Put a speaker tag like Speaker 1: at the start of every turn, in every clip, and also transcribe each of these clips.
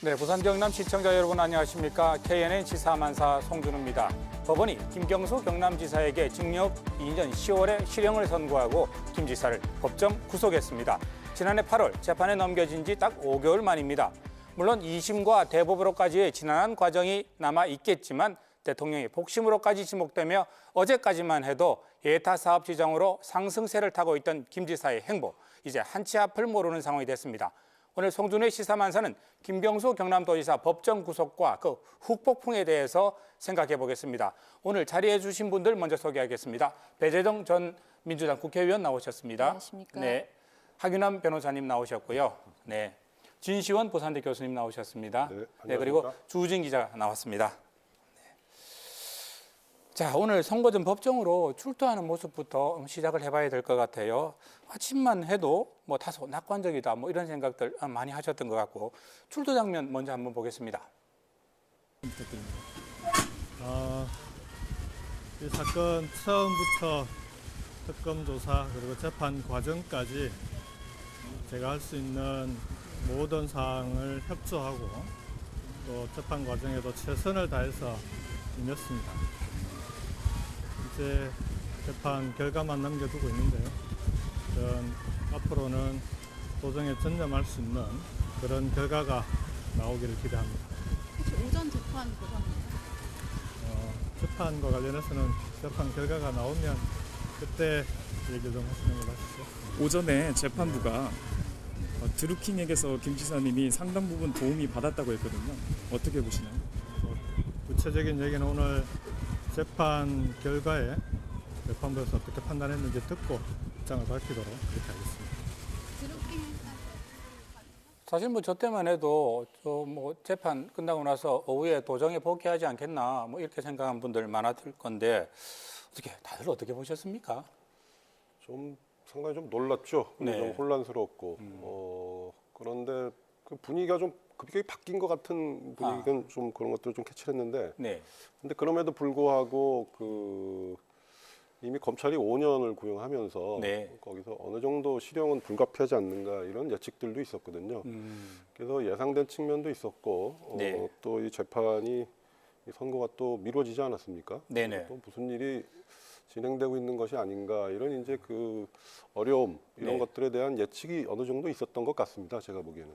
Speaker 1: 네, 부산 경남 시청자 여러분 안녕하십니까? KNN 시사만사 송준우입니다. 법원이 김경수 경남지사에게 징역 2년 10월에 실형을 선고하고 김 지사를 법정 구속했습니다. 지난해 8월 재판에 넘겨진 지 딱 5개월 만입니다. 물론 2심과 대법으로까지의 지난한 과정이 남아 있겠지만 대통령이 복심으로까지 지목되며 어제까지만 해도 예타 사업 지정으로 상승세를 타고 있던 김 지사의 행보, 이제 한치 앞을 모르는 상황이 됐습니다. 오늘 송준우의 시사만사는 김경수 경남도지사 법정 구속과 그 후폭풍에 대해서 생각해 보겠습니다. 오늘 자리해 주신 분들 먼저 소개하겠습니다. 배재동 전 민주당 국회의원 나오셨습니다.
Speaker 2: 안녕하십니까?
Speaker 1: 네, 하균남 변호사님 나오셨고요. 네, 진시원 부산대 교수님 나오셨습니다. 네, 그리고 주우진 기자 나왔습니다. 자, 오늘 선거 전 법정으로 출두하는 모습부터 시작을 해봐야 될 것 같아요. 아침만 해도 뭐 다소 낙관적이다 뭐 이런 생각들 많이 하셨던 것 같고 출두 장면 먼저 한번 보겠습니다.
Speaker 3: 부탁드립니다. 이 사건 처음부터 특검 조사 그리고 재판 과정까지 제가 할 수 있는 모든 사항을 협조하고 또 재판 과정에도 최선을 다해서 임했습니다. 이제 재판 결과만 남겨두고 있는데요. 앞으로는 도정에 전념할 수 있는 그런 결과가 나오기를 기대합니다.
Speaker 2: 혹시 오전 재판 보셨나요?
Speaker 3: 재판과 관련해서는 재판 결과가 나오면 그때 얘기 좀 하시는 걸로 하시죠.
Speaker 4: 오전에 재판부가 드루킹에게서 김 지사님이 상당 부분 도움이 받았다고 했거든요. 어떻게 보시나요?
Speaker 3: 구체적인 얘기는 오늘 재판 결과에 재판부에서 어떻게 판단했는지 듣고 입장을 밝히도록 그렇게 하겠습니다.
Speaker 1: 사실 뭐 저 때만 해도 뭐 재판 끝나고 나서 오후에 도정에 복귀하지 않겠나 뭐 이렇게 생각한 분들 많았을 건데 다들 어떻게 보셨습니까?
Speaker 5: 좀 상당히 좀 놀랐죠.
Speaker 1: 네.
Speaker 5: 좀 혼란스럽고 그런데 그 분위기가 좀 급격히 바뀐 것 같은 분위기는 좀 그런 것들을 좀 캐치했는데
Speaker 1: 네.
Speaker 5: 근데 그럼에도 불구하고 이미 검찰이 5년을 구형하면서
Speaker 1: 네.
Speaker 5: 거기서 어느 정도 실형은 불가피하지 않는가 이런 예측들도 있었거든요. 그래서 예상된 측면도 있었고
Speaker 1: 네.
Speaker 5: 또 이 재판이 이 선고가 또 미뤄지지 않았습니까?
Speaker 1: 네네.
Speaker 5: 또 무슨 일이 진행되고 있는 것이 아닌가 이런 이제 그 어려움 이런
Speaker 1: 네.
Speaker 5: 것들에 대한 예측이 어느 정도 있었던 것 같습니다. 제가 보기에는.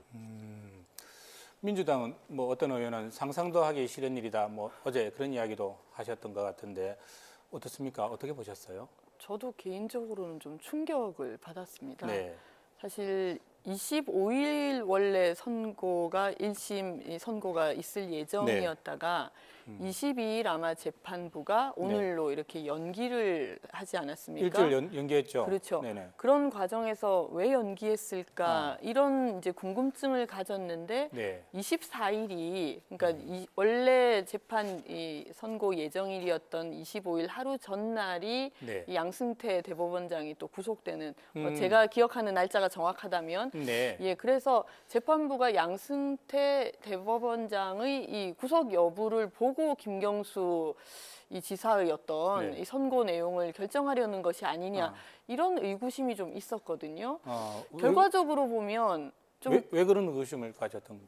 Speaker 1: 민주당은 뭐 어떤 의원은 상상도 하기 싫은 일이다 뭐 어제 그런 이야기도 하셨던 것 같은데 어떻습니까? 어떻게 보셨어요?
Speaker 2: 저도 개인적으로는 좀 충격을 받았습니다.
Speaker 1: 네.
Speaker 2: 사실 25일 원래 선고가 1심 선고가 있을 예정이었다가 22일 아마 재판부가 오늘로 이렇게 연기를 하지 않았습니까?
Speaker 1: 일주일 연기했죠.
Speaker 2: 그렇죠.
Speaker 1: 네네.
Speaker 2: 그런 과정에서 왜 연기했을까 이런 이제 궁금증을 가졌는데
Speaker 1: 네.
Speaker 2: 24일이 그러니까 원래 재판 선고 예정일이었던 25일 하루 전날이
Speaker 1: 네.
Speaker 2: 이 양승태 대법원장이 또 구속되는 제가 기억하는 날짜가 정확하다면
Speaker 1: 네.
Speaker 2: 예, 그래서 재판부가 양승태 대법원장의 이 구속 여부를 보고 김경수 이 지사의 어떤
Speaker 1: 네.
Speaker 2: 이 선고 내용을 결정하려는 것이 아니냐 이런 의구심이 좀 있었거든요. 결과적으로 보면 좀
Speaker 1: 왜 그런 의심을 가졌던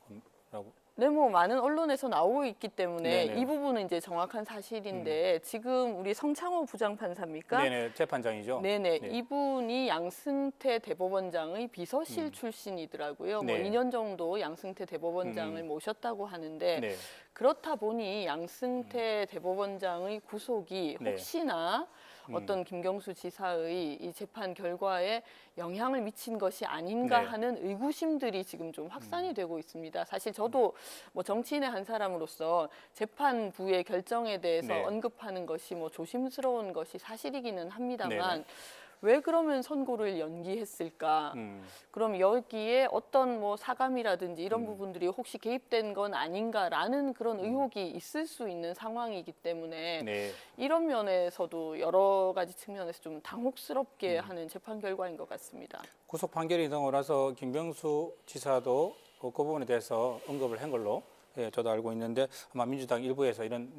Speaker 1: 거라고?
Speaker 2: 네, 뭐 많은 언론에서 나오고 있기 때문에
Speaker 1: 네네.
Speaker 2: 이 부분은 이제 정확한 사실인데 지금 우리 성창호 부장판사입니까?
Speaker 1: 네네, 재판장이죠.
Speaker 2: 네네.
Speaker 1: 네.
Speaker 2: 이분이 양승태 대법원장의 비서실 출신이더라고요.
Speaker 1: 네.
Speaker 2: 뭐 2년 정도 양승태 대법원장을 모셨다고 하는데
Speaker 1: 네.
Speaker 2: 그렇다 보니 양승태 대법원장의 구속이
Speaker 1: 네.
Speaker 2: 혹시나 어떤 김경수 지사의 이 재판 결과에 영향을 미친 것이 아닌가
Speaker 1: 네.
Speaker 2: 하는 의구심들이 지금 좀 확산이 되고 있습니다. 사실 저도 뭐 정치인의 한 사람으로서 재판부의 결정에 대해서
Speaker 1: 네.
Speaker 2: 언급하는 것이 뭐 조심스러운 것이 사실이기는 합니다만
Speaker 1: 네네.
Speaker 2: 왜 그러면 선고를 연기했을까? 그럼 여기에 어떤 뭐 사감이라든지 이런 부분들이 혹시 개입된 건 아닌가라는 그런 의혹이 있을 수 있는 상황이기 때문에
Speaker 1: 네.
Speaker 2: 이런 면에서도 여러 가지 측면에서 좀 당혹스럽게 하는 재판 결과인 것 같습니다.
Speaker 1: 구속 판결이 나오고 나서 김경수 지사도 그 부분에 대해서 언급을 한 걸로 저도 알고 있는데 아마 민주당 일부에서 이런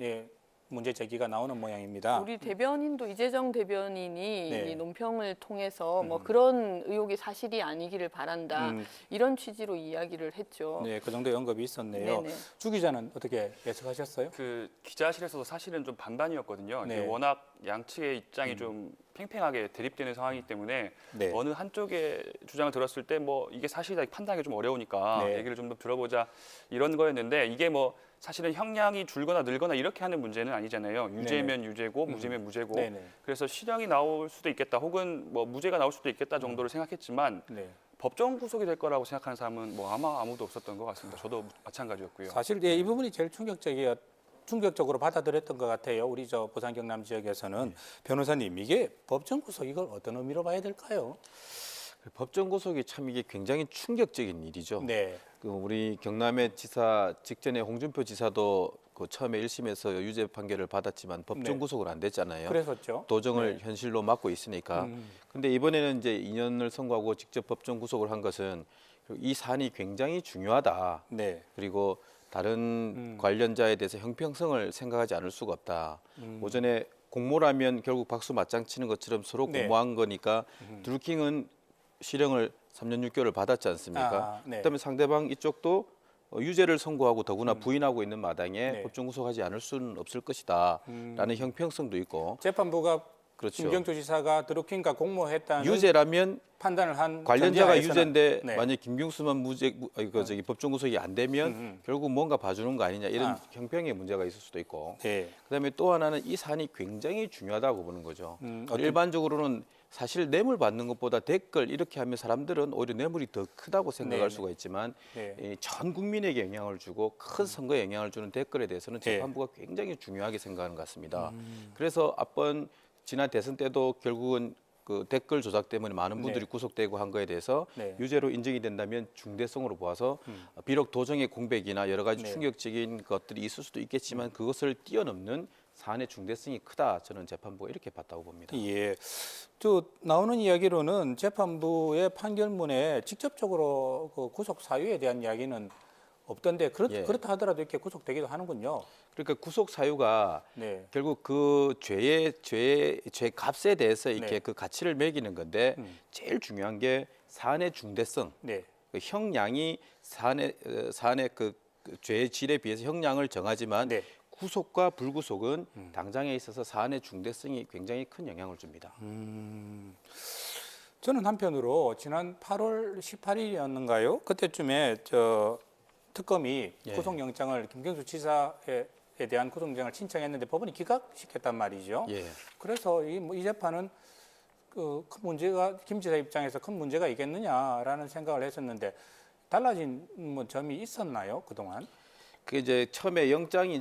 Speaker 1: 문제 제기가 나오는 모양입니다.
Speaker 2: 우리 대변인도 이재정 대변인이
Speaker 1: 네.
Speaker 2: 이 논평을 통해서 뭐 그런 의혹이 사실이 아니기를 바란다 이런 취지로 이야기를 했죠.
Speaker 1: 네, 그 정도의 언급이 있었네요.
Speaker 2: 네네.
Speaker 1: 주 기자는 어떻게 예측하셨어요?
Speaker 6: 그 기자실에서도 사실은 좀 반반이었거든요.
Speaker 1: 네.
Speaker 6: 이게 워낙 양측의 입장이 좀 팽팽하게 대립되는 상황이기 때문에
Speaker 1: 네.
Speaker 6: 어느 한쪽의 주장을 들었을 때 뭐 이게 사실이다 판단하기 좀 어려우니까
Speaker 1: 네.
Speaker 6: 얘기를 좀 더 들어보자 이런 거였는데 이게 뭐 사실은 형량이 줄거나 늘거나 이렇게 하는 문제는 아니잖아요. 유죄면 유죄고 무죄면 무죄고.
Speaker 1: 네네.
Speaker 6: 그래서 실형이 나올 수도 있겠다 혹은 뭐 무죄가 나올 수도 있겠다 정도를 생각했지만
Speaker 1: 네.
Speaker 6: 법정 구속이 될 거라고 생각하는 사람은 뭐 아마 아무도 없었던 것 같습니다. 저도 마찬가지였고요.
Speaker 1: 사실 이 부분이 제일 충격적으로 받아들였던 것 같아요. 우리 저 부산 경남 지역에서는 변호사님 이게 법정 구속 이걸 어떤 의미로 봐야 될까요?
Speaker 7: 법정 구속이 참 이게 굉장히 충격적인 일이죠.
Speaker 1: 네.
Speaker 7: 그 우리 경남의 지사 직전에 홍준표 지사도 그 처음에 1심에서 유죄 판결을 받았지만 법정
Speaker 1: 네.
Speaker 7: 구속은 안 됐잖아요.
Speaker 1: 그랬었죠.
Speaker 7: 도정을
Speaker 1: 네.
Speaker 7: 현실로 막고 있으니까. 근데 이번에는 이제 2년을 선고하고 직접 법정 구속을 한 것은 이 사안이 굉장히 중요하다.
Speaker 1: 네.
Speaker 7: 그리고 다른 관련자에 대해서 형평성을 생각하지 않을 수가 없다. 오전에 공모라면 결국 박수 맞짱 치는 것처럼 서로
Speaker 1: 네.
Speaker 7: 공모한 거니까 드루킹은 실형을 3년 6개월을 받았지 않습니까?
Speaker 1: 네.
Speaker 7: 그다음에 상대방 이쪽도 유죄를 선고하고 더구나 부인하고 있는 마당에
Speaker 1: 네.
Speaker 7: 법정 구속하지 않을 수는 없을 것이다라는 형평성도 있고
Speaker 1: 재판부가
Speaker 7: 그렇죠.
Speaker 1: 김경주 지사가 드루킹과 공모했다는
Speaker 7: 유죄라면
Speaker 1: 판단을 한
Speaker 7: 관련자가
Speaker 1: 전제하에서는-
Speaker 7: 유죄인데
Speaker 1: 네.
Speaker 7: 만약 김경수만 무죄 법정 구속이 안 되면 결국 뭔가 봐주는 거 아니냐 이런 형평의 문제가 있을 수도 있고
Speaker 1: 네.
Speaker 7: 그다음에 또 하나는 이 사안이 굉장히 중요하다고 보는 거죠.
Speaker 1: 어떤-
Speaker 7: 일반적으로는 사실 뇌물 받는 것보다 댓글 이렇게 하면 사람들은 오히려 뇌물이 더 크다고 생각할
Speaker 1: 네.
Speaker 7: 수가 있지만
Speaker 1: 네.
Speaker 7: 이 전 국민에게 영향을 주고 큰 선거에 영향을 주는 댓글에 대해서는
Speaker 1: 네.
Speaker 7: 재판부가 굉장히 중요하게 생각하는 것 같습니다. 그래서 앞번 지난 대선 때도 결국은 그 댓글 조작 때문에 많은 분들이
Speaker 1: 네.
Speaker 7: 구속되고 한 거에 대해서
Speaker 1: 네.
Speaker 7: 유죄로 인정이 된다면 중대성으로 보아서 비록 도정의 공백이나 여러 가지
Speaker 1: 네.
Speaker 7: 충격적인 것들이 있을 수도 있겠지만 그것을 뛰어넘는 사안의 중대성이 크다. 저는 재판부가 이렇게 봤다고 봅니다.
Speaker 1: 예. 또 나오는 이야기로는 재판부의 판결문에 직접적으로 그 구속 사유에 대한 이야기는 없던데
Speaker 7: 예.
Speaker 1: 그렇다 하더라도 이렇게 구속되기도 하는군요.
Speaker 7: 그러니까 구속 사유가
Speaker 1: 네.
Speaker 7: 결국 그 죄 값에 대해서 이렇게
Speaker 1: 네.
Speaker 7: 그 가치를 매기는 건데 제일 중요한 게 사안의 중대성,
Speaker 1: 네.
Speaker 7: 그 형량이 사안의 그 죄의 질에 비해서 형량을 정하지만
Speaker 1: 네.
Speaker 7: 구속과 불구속은 당장에 있어서 사안의 중대성이 굉장히 큰 영향을 줍니다.
Speaker 1: 저는 한편으로 지난 8월 18일이었는가요? 그때쯤에 저 특검이
Speaker 7: 예.
Speaker 1: 구속영장을 김경수 지사에 대한 구속영장을 신청했는데 법원이 기각시켰단 말이죠.
Speaker 7: 예.
Speaker 1: 그래서 이 재판은 그 큰 문제가 김 지사 입장에서 큰 문제가 있겠느냐라는 생각을 했었는데 달라진 뭐 점이 있었나요 그동안?
Speaker 7: 그 이제 처음에 영장이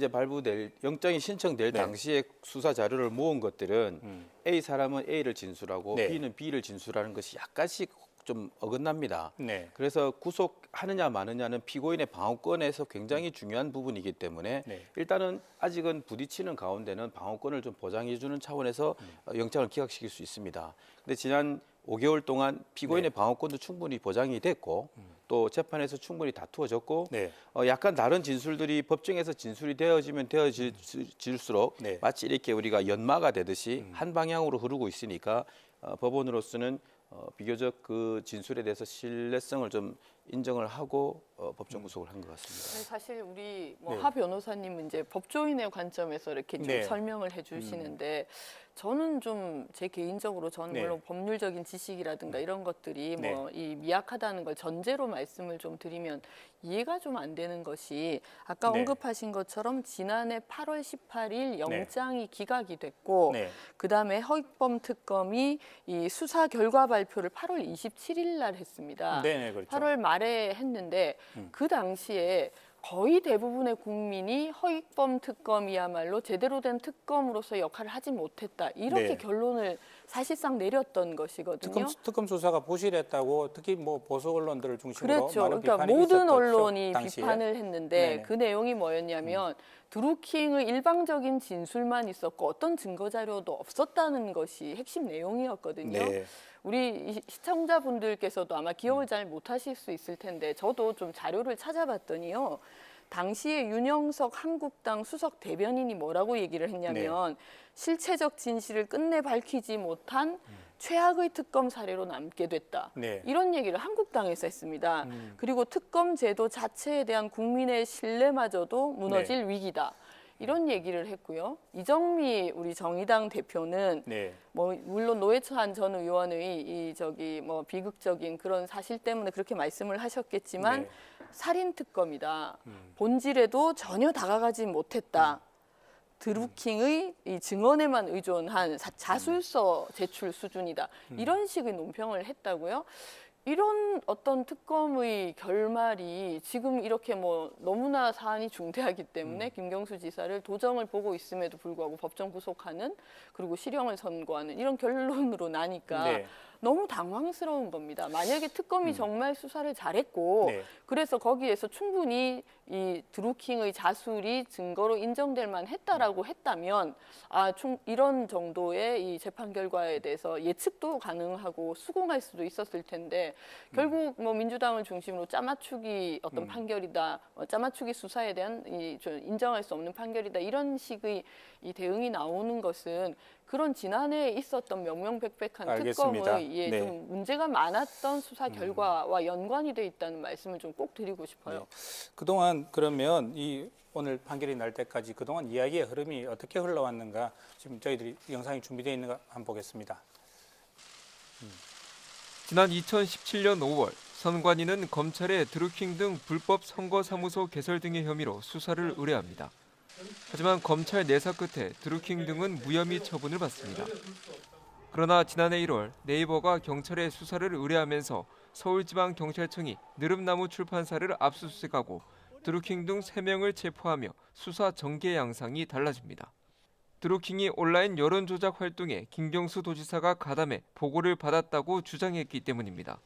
Speaker 7: 신청될
Speaker 1: 네.
Speaker 7: 당시에 수사 자료를 모은 것들은 A 사람은 A를 진술하고
Speaker 1: 네.
Speaker 7: B는 B를 진술하는 것이 약간씩 좀 어긋납니다.
Speaker 1: 네.
Speaker 7: 그래서 구속하느냐 마느냐는 피고인의 방어권에서 굉장히 중요한 부분이기 때문에
Speaker 1: 네.
Speaker 7: 일단은 아직은 부딪히는 가운데는 방어권을 좀 보장해주는 차원에서 영장을 기각시킬 수 있습니다. 근데 지난 5개월 동안 피고인의
Speaker 1: 네.
Speaker 7: 방어권도 충분히 보장이 됐고 또 재판에서 충분히 다투어졌고
Speaker 1: 네.
Speaker 7: 약간 다른 진술들이 법정에서 진술이 되어지면 되어질수록
Speaker 1: 네.
Speaker 7: 마치 이렇게 우리가 연마가 되듯이 한 방향으로 흐르고 있으니까 법원으로서는 비교적 그 진술에 대해서 신뢰성을 좀 인정을 하고 법정 구속을 한 것 같습니다.
Speaker 2: 사실 우리
Speaker 1: 네.
Speaker 2: 하 변호사님은 이제 법조인의 관점에서 이렇게 좀
Speaker 1: 네.
Speaker 2: 설명을 해주시는데 저는 좀 제 개인적으로 저는
Speaker 1: 네.
Speaker 2: 물론 법률적인 지식이라든가 이런 것들이
Speaker 1: 네.
Speaker 2: 뭐 이 미약하다는 걸 전제로 말씀을 좀 드리면 이해가 좀 안 되는 것이 아까
Speaker 1: 네.
Speaker 2: 언급하신 것처럼 지난해 8월 18일 영장이 기각이
Speaker 1: 네.
Speaker 2: 됐고 그다음에 허익범 특검이 이 수사 결과 발표를 8월 27일 날 했습니다.
Speaker 1: 네, 그렇죠.
Speaker 2: 8월 말에 했는데 그 당시에 거의 대부분의 국민이 허익범 특검이야말로 제대로 된 특검으로서 역할을 하지 못했다. 이렇게
Speaker 1: 네.
Speaker 2: 결론을 사실상 내렸던 것이거든요.
Speaker 1: 특검 수사가 부실했다고 특히 뭐 보수 언론들을 중심으로
Speaker 2: 그렇죠.
Speaker 1: 많은
Speaker 2: 그러니까
Speaker 1: 비판이
Speaker 2: 모든
Speaker 1: 있었죠,
Speaker 2: 언론이
Speaker 1: 당시에.
Speaker 2: 비판을 했는데
Speaker 1: 네네.
Speaker 2: 그 내용이 뭐였냐면 드루킹의 일방적인 진술만 있었고 어떤 증거 자료도 없었다는 것이 핵심 내용이었거든요.
Speaker 1: 네.
Speaker 2: 우리 시청자분들께서도 아마 기억을 잘 못하실 수 있을 텐데 저도 좀 자료를 찾아봤더니요. 당시에 윤영석 한국당 수석 대변인이 뭐라고 얘기를 했냐면 실체적 진실을 끝내 밝히지 못한 최악의 특검 사례로 남게 됐다.
Speaker 1: 네.
Speaker 2: 이런 얘기를 한국당에서 했습니다. 그리고 특검 제도 자체에 대한 국민의 신뢰마저도 무너질 위기다. 이런 얘기를 했고요. 이정미 우리 정의당 대표는 뭐 물론 노회찬 전 의원의 비극적인 그런 사실 때문에 그렇게 말씀을 하셨겠지만 살인 특검이다. 본질에도 전혀 다가가지 못했다. 드루킹의 이 증언에만 의존한 자술서 제출 수준이다. 이런 식의 논평을 했다고요. 이런 어떤 특검의 결말이 지금 이렇게 뭐 너무나 사안이 중대하기 때문에 김경수 지사를 도정을 보고 있음에도 불구하고 법정 구속하는 그리고 실형을 선고하는 이런 결론으로 나니까 너무 당황스러운 겁니다. 만약에 특검이 정말 수사를 잘했고 그래서 거기에서 충분히 이 드루킹의 자술이 증거로 인정될 만했다라고 했다면 이런 정도의 이 재판 결과에 대해서 예측도 가능하고 수긍할 수도 있었을 텐데 결국 뭐 민주당을 중심으로 짜맞추기 어떤 판결이다, 짜맞추기 수사에 대한 인정할 수 없는 판결이다 이런 식의 이 대응이 나오는 것은 그런 지난해에 있었던 명명백백한
Speaker 1: 알겠습니다.
Speaker 2: 특검의 좀 문제가 많았던 수사 결과와 연관이 돼 있다는 말씀을 좀 꼭 드리고 싶어요.
Speaker 1: 그동안 그러면 이 오늘 판결이 날 때까지 그동안 이야기의 흐름이 어떻게 흘러왔는가 지금 저희들이 영상이 준비되어 있는 거 한번 보겠습니다.
Speaker 8: 지난 2017년 5월 선관위는 검찰에 드루킹 등 불법 선거사무소 개설 등의 혐의로 수사를 의뢰합니다. 하지만 검찰 내사 끝에 드루킹 등은 무혐의 처분을 받습니다. 그러나 지난해 1월 네이버가 경찰에 수사를 의뢰하면서 서울지방경찰청이 느릅나무 출판사를 압수수색하고 드루킹 등 3명을 체포하며 수사 전개 양상이 달라집니다. 드루킹이 온라인 여론조작 활동에 김경수 도지사가 가담해 보고를 받았다고 주장했기 때문입니다.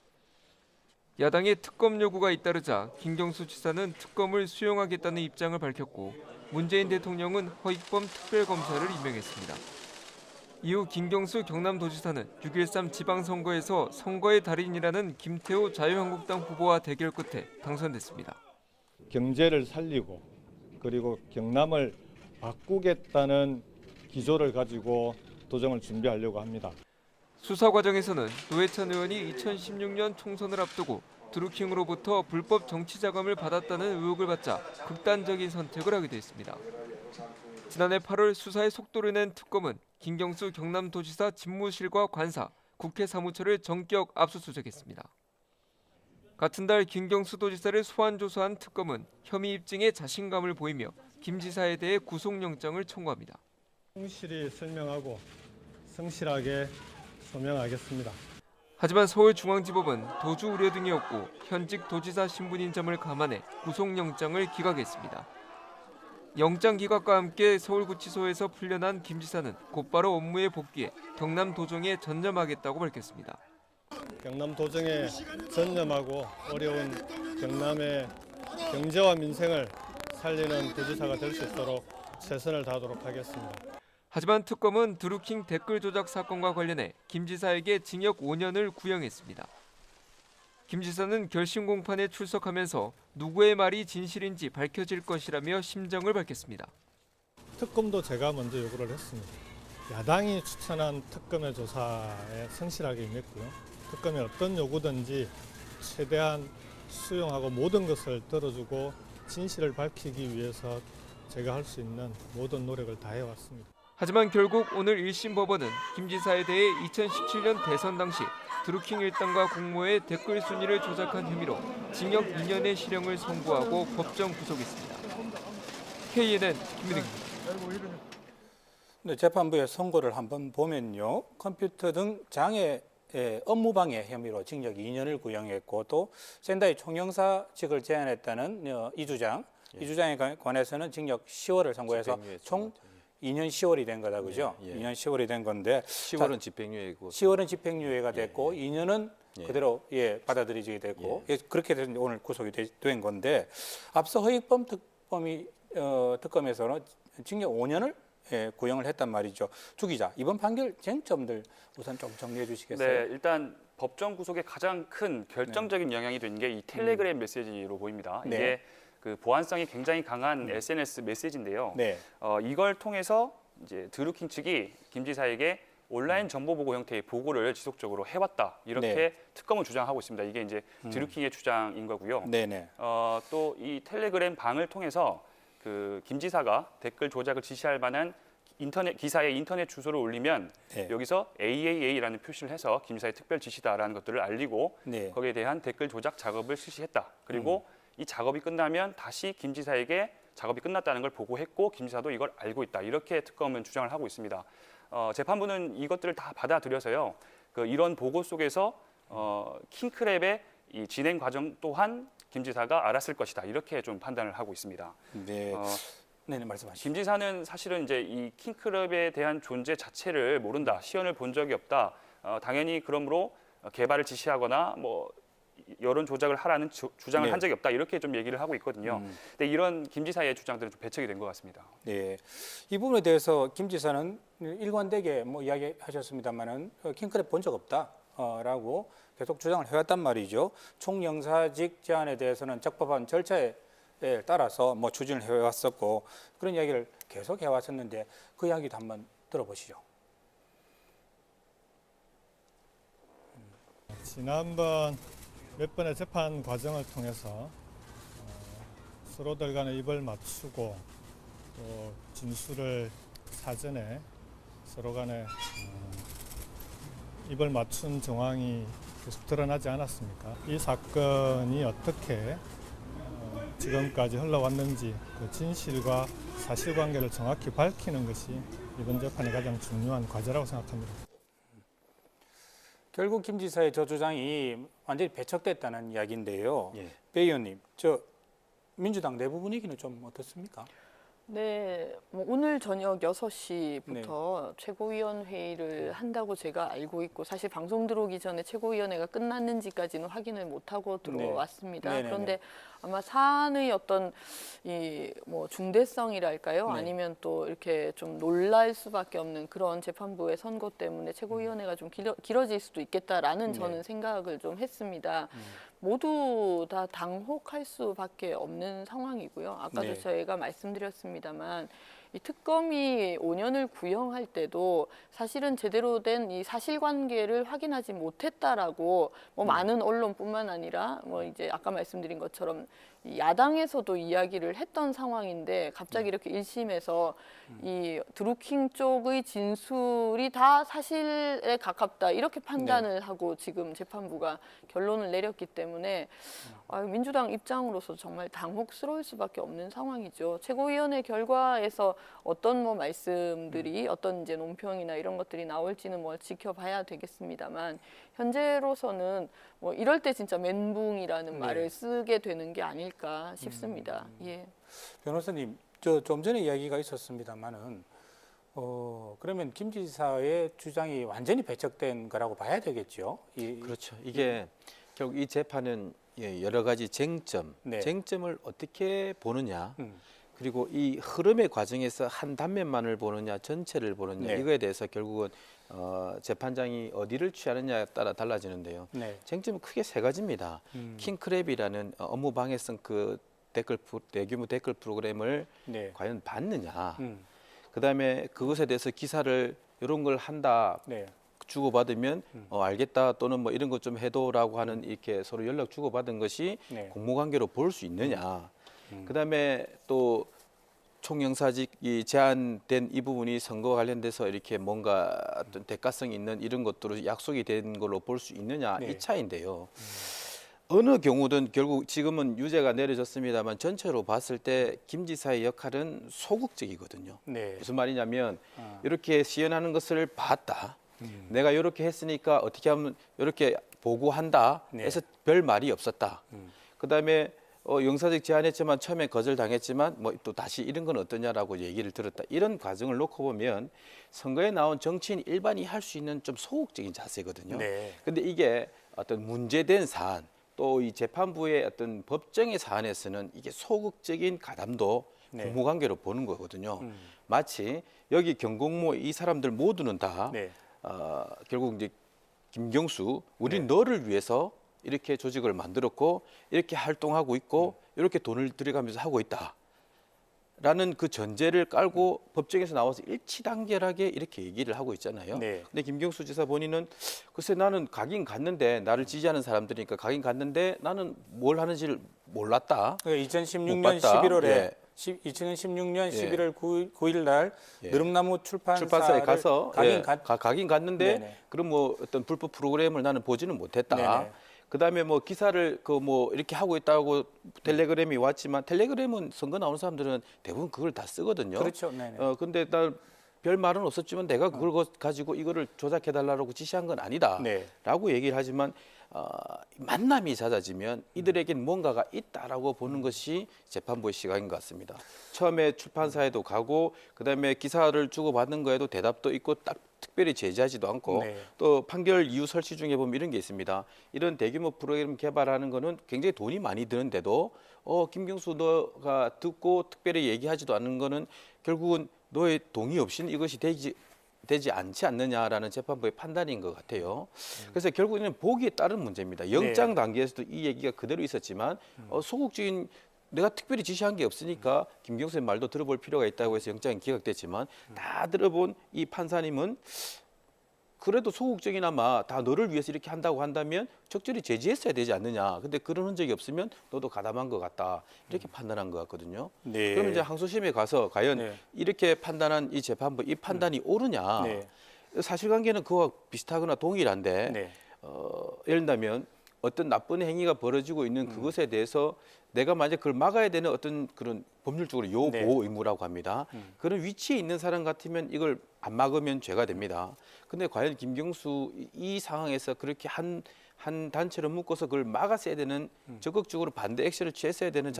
Speaker 8: 야당의 특검 요구가 잇따르자 김경수 지사는 특검을 수용하겠다는 입장을 밝혔고 문재인 대통령은 허익범 특별검사를 임명했습니다. 이후 김경수 경남도지사는 6.13 지방선거에서 선거의 달인이라는 김태호 자유한국당 후보와 대결 끝에 당선됐습니다.
Speaker 3: 경제를 살리고 그리고 경남을 바꾸겠다는 기조를 가지고 도정을 준비하려고 합니다.
Speaker 8: 수사 과정에서는 노회찬 의원이 2016년 총선을 앞두고 드루킹으로부터 불법 정치 자금을 받았다는 의혹을 받자 극단적인 선택을 하게 됐습니다. 지난해 8월 수사의 속도를 낸 특검은 김경수 경남도지사 집무실과 관사, 국회 사무처를 전격 압수수색했습니다. 같은 달 김경수 도지사를 소환 조사한 특검은 혐의 입증에 자신감을 보이며 김 지사에 대해 구속영장을 청구합니다.
Speaker 3: 성실히 설명하고 성실하게 소명하겠습니다.
Speaker 8: 하지만 서울중앙지법은 도주 우려 등이 없고 현직 도지사 신분인 점을 감안해 구속영장을 기각했습니다. 영장 기각과 함께 서울구치소에서 풀려난 김 지사는 곧바로 업무에 복귀해 경남도정에 전념하겠다고 밝혔습니다.
Speaker 3: 경남도정에 전념하고 어려운 경남의 경제와 민생을 살리는 도지사가 될 수 있도록 최선을 다하도록 하겠습니다.
Speaker 8: 하지만 특검은 드루킹 댓글 조작 사건과 관련해 김 지사에게 징역 5년을 구형했습니다. 김 지사는 결심 공판에 출석하면서 누구의 말이 진실인지 밝혀질 것이라며 심정을 밝혔습니다.
Speaker 3: 특검도 제가 먼저 요구를 했습니다. 야당이 추천한 특검의 조사에 성실하게 임했고요. 특검의 어떤 요구든지 최대한 수용하고 모든 것을 들어주고 진실을 밝히기 위해서 제가 할 수 있는 모든 노력을 다해왔습니다.
Speaker 8: 하지만 결국 오늘 1심 법원은 김 지사에 대해 2017년 대선 당시 드루킹 일당과 공모의 댓글 순위를 조작한 혐의로 징역 2년의 실형을 선고하고 법정 구속했습니다. KNN 김민웅입니다.
Speaker 1: 네, 재판부의 선고를 한번 보면요. 컴퓨터 등 장애 업무방해 혐의로 징역 2년을 구형했고 또 샌다이 총영사직을 제안했다는 이 주장에 관해서는 징역 10월을 선고해서 총 2년 10월이 된 거다, 그죠? 2년 10월이 된 건데
Speaker 7: 10월은 집행유예고
Speaker 1: 10월은 집행유예가 됐고 2년은 그대로 받아들이게 됐고 그렇게 돼서 오늘 구속이 된 건데 앞서 허익범 특검에서는 징역 5년을 구형을 했단 말이죠. 주 기자, 이번 판결 쟁점들 우선 좀 정리해 주시겠어요?
Speaker 6: 네, 일단 법정 구속의 가장 큰 결정적인 영향이 된 게 이 텔레그램 메시지로 보입니다. 이게 그 보안성이 굉장히 강한 SNS 메시지인데요.
Speaker 1: 네.
Speaker 6: 이걸 통해서 이제 드루킹 측이 김 지사에게 온라인 정보 보고 형태의 보고를 지속적으로 해왔다 이렇게
Speaker 1: 네.
Speaker 6: 특검은 주장하고 있습니다. 이게 이제 드루킹의 주장인 거고요.
Speaker 1: 네네.
Speaker 6: 또 이 텔레그램 방을 통해서 그 김 지사가 댓글 조작을 지시할 만한 인터넷 기사에 인터넷 주소를 올리면
Speaker 1: 네.
Speaker 6: 여기서 AAA라는 표시를 해서 김 지사의 특별 지시다라는 것들을 알리고
Speaker 1: 네.
Speaker 6: 거기에 대한 댓글 조작 작업을 실시했다. 그리고 이 작업이 끝나면 다시 김 지사에게 작업이 끝났다는 걸 보고했고 김 지사도 이걸 알고 있다. 이렇게 특검은 주장을 하고 있습니다. 재판부는 이것들을 다 받아들여서요. 이런 보고 속에서 킹크랩의 이 진행 과정 또한 김 지사가 알았을 것이다. 이렇게 좀 판단을 하고 있습니다.
Speaker 1: 네. 네네, 말씀하시죠.
Speaker 6: 김 지사는 사실은 이제 이 킹크랩에 대한 존재 자체를 모른다. 시연을 본 적이 없다. 당연히 그러므로 개발을 지시하거나 뭐 여론 조작을 하라는 주장을
Speaker 1: 네.
Speaker 6: 한 적이 없다. 이렇게 좀 얘기를 하고 있거든요. 근데 이런 김 지사의 주장들은 좀 배척이 된 것 같습니다.
Speaker 1: 네, 이 부분에 대해서 김 지사는 일관되게 뭐 이야기하셨습니다만은 킹크랩 본 적 없다라고 계속 주장을 해왔단 말이죠. 총영사직 제안에 대해서는 적법한 절차에 따라서 뭐 추진을 해왔었고 그런 이야기를 계속 해왔었는데 그 이야기도 한번 들어보시죠.
Speaker 3: 지난번 몇 번의 재판 과정을 통해서 서로들 간에 입을 맞추고 또 진술을 사전에 서로 간에 입을 맞춘 정황이 계속 드러나지 않았습니까? 이 사건이 어떻게 지금까지 흘러왔는지 그 진실과 사실관계를 정확히 밝히는 것이 이번 재판의 가장 중요한 과제라고 생각합니다.
Speaker 1: 결국 김 지사의 저 주장이 완전히 배척됐다는 이야기인데요.
Speaker 7: 예.
Speaker 1: 배 의원님, 저 민주당 내부 분위기는 좀 어떻습니까?
Speaker 2: 네, 뭐 오늘 저녁 6시부터 최고위원회의를 한다고 제가 알고 있고 사실 방송 들어오기 전에 최고위원회가 끝났는지까지는 확인을 못하고 들어왔습니다.
Speaker 1: 네네네.
Speaker 2: 그런데 아마 사안의 어떤 이 뭐 중대성이랄까요?
Speaker 1: 네.
Speaker 2: 아니면 또 이렇게 좀 놀랄 수밖에 없는 그런 재판부의 선고 때문에 최고위원회가 좀 길어질 수도 있겠다라는
Speaker 1: 네.
Speaker 2: 저는 생각을 좀 했습니다. 모두 다 당혹할 수밖에 없는 상황이고요. 아까도
Speaker 1: 네.
Speaker 2: 저희가 말씀드렸습니다만 이 특검이 5년을 구형할 때도 사실은 제대로 된 이 사실관계를 확인하지 못했다라고 뭐 많은 언론뿐만 아니라 뭐 이제 아까 말씀드린 것처럼 이 야당에서도 이야기를 했던 상황인데 갑자기 이렇게 1심에서 이 드루킹 쪽의 진술이 다 사실에 가깝다 이렇게 판단을 하고 지금 재판부가 결론을 내렸기 때문에 민주당 입장으로서 정말 당혹스러울 수밖에 없는 상황이죠. 최고위원회 결과에서 어떤 뭐 말씀들이 어떤 이제 논평이나 이런 것들이 나올지는 뭐 지켜봐야 되겠습니다만 현재로서는 뭐 이럴 때 진짜 멘붕이라는 말을 쓰게 되는 게 아닐까 싶습니다. 예.
Speaker 1: 변호사님, 저 좀 전에 이야기가 있었습니다만은 그러면 김 지사의 주장이 완전히 배척된 거라고 봐야 되겠죠.
Speaker 7: 그렇죠. 이게 결국 이 재판은 여러 가지 쟁점,
Speaker 1: 네.
Speaker 7: 쟁점을 어떻게 보느냐, 그리고 이 흐름의 과정에서 한 단면만을 보느냐, 전체를 보느냐,
Speaker 1: 네.
Speaker 7: 이거에 대해서 결국은 재판장이 어디를 취하느냐에 따라 달라지는데요.
Speaker 1: 네.
Speaker 7: 쟁점은 크게 세 가지입니다. 킹크랩이라는 업무 방해성 그 대규모 댓글 프로그램을
Speaker 1: 네.
Speaker 7: 과연 받느냐,
Speaker 1: 음.
Speaker 7: 그다음에 그것에 대해서 기사를 이런 걸 한다.
Speaker 1: 네.
Speaker 7: 주고받으면 알겠다 또는 뭐 이런 것 좀 해도라고 하는 이렇게 서로 연락 주고받은 것이
Speaker 1: 네.
Speaker 7: 공모관계로 볼 수 있느냐. 그다음에 또 총영사직이 제한된 이 부분이 선거와 관련돼서 이렇게 뭔가 어떤 대가성 있는 이런 것들로 약속이 된 걸로 볼 수 있느냐
Speaker 1: 네.
Speaker 7: 이 차이인데요. 어느 경우든 결국 지금은 유죄가 내려졌습니다만 전체로 봤을 때 김 지사의 역할은 소극적이거든요.
Speaker 1: 네.
Speaker 7: 무슨 말이냐면 이렇게 시연하는 것을 봤다. 내가 이렇게 했으니까 어떻게 하면 이렇게 보고한다 해서 별 말이 없었다. 그다음에 영사직 제안했지만 처음에 거절당했지만 뭐 또 다시 이런 건 어떠냐라고 얘기를 들었다. 이런 과정을 놓고 보면 선거에 나온 정치인 일반이 할 수 있는 좀 소극적인 자세거든요.
Speaker 1: 네.
Speaker 7: 근데 이게 어떤 문제된 사안 또 이 재판부의 어떤 법정의 사안에서는 이게 소극적인 가담도
Speaker 1: 네.
Speaker 7: 공모관계로 보는 거거든요. 마치 여기 경공모 이 사람들 모두는 다
Speaker 1: 네.
Speaker 7: 결국 이제 김경수, 우리
Speaker 1: 네.
Speaker 7: 너를 위해서 이렇게 조직을 만들었고 이렇게 활동하고 있고 이렇게 돈을 들여가면서 하고 있다라는 그 전제를 깔고 법정에서 나와서 일치단결하게 이렇게 얘기를 하고 있잖아요.
Speaker 1: 네.
Speaker 7: 근데 김경수 지사 본인은 글쎄 나는 가긴 갔는데 나를 지지하는 사람들이니까 가긴 갔는데 나는 뭘 하는지를 몰랐다.
Speaker 1: 그러니까
Speaker 7: 못
Speaker 1: 2016년
Speaker 7: 봤다.
Speaker 1: 11월에
Speaker 7: 예.
Speaker 1: 2016년
Speaker 7: 예.
Speaker 1: 11월 9일 날
Speaker 7: 예.
Speaker 1: 느릅나무
Speaker 7: 출판사에 가서 가긴 갔는데
Speaker 1: 네네.
Speaker 7: 그런 뭐 어떤 불법 프로그램을 나는 보지는 못했다.
Speaker 1: 네네.
Speaker 7: 그다음에 뭐 기사를 그 뭐 이렇게 하고 있다고 텔레그램이 왔지만 텔레그램은 선거 나오는 사람들은 대부분 그걸 다 쓰거든요.
Speaker 1: 그렇죠. 네네.
Speaker 7: 근데 나 별 말은 없었지만 내가 그걸 가지고 이거를 조작해 달라고 지시한 건 아니다라고
Speaker 1: 네.
Speaker 7: 얘기를 하지만 만남이 잦아지면 이들에겐 뭔가가 있다라고 보는 것이 재판부의 시각인 것 같습니다. 처음에 출판사에도 가고 그다음에 기사를 주고받는 거에도 대답도 있고 딱 특별히 제지하지도 않고
Speaker 1: 네.
Speaker 7: 또 판결 이유 설치 중에 보면 이런 게 있습니다. 이런 대규모 프로그램 개발하는 거는 굉장히 돈이 많이 드는데도 김경수 너가 듣고 특별히 얘기하지도 않는 거는 결국은 너의 동의 없이는 이것이 되지 않지 않느냐라는 재판부의 판단인 것 같아요. 그래서 결국에는 보기에 따른 문제입니다. 영장 단계에서도 이 얘기가 그대로 있었지만 소극적인 내가 특별히 지시한 게 없으니까 김경수의 말도 들어볼 필요가 있다고 해서 영장이 기각됐지만 다 들어본 이 판사님은 그래도 소극적이나마 다 너를 위해서 이렇게 한다고 한다면 적절히 제지했어야 되지 않느냐. 근데 그런 흔적이 없으면 너도 가담한 것 같다. 이렇게 판단한 것 같거든요.
Speaker 1: 네.
Speaker 7: 그럼 이제 항소심에 가서 과연
Speaker 1: 네.
Speaker 7: 이렇게 판단한 이 재판부 이 판단이 옳으냐.
Speaker 1: 네.
Speaker 7: 사실관계는 그와 비슷하거나 동일한데
Speaker 1: 네.
Speaker 7: 예를 들면 어떤 나쁜 행위가 벌어지고 있는 그것에 대해서 내가 만약 그걸 막아야 되는 어떤 그런 법률적으로
Speaker 1: 네.
Speaker 7: 요보호 의무라고 합니다. 그런 위치에 있는 사람 같으면 이걸 안 막으면 죄가 됩니다. 근데 과연 김경수 이 상황에서 그렇게 한 단체로 묶어서 그걸 막았어야 되는 적극적으로 반대 액션을 취했어야 되는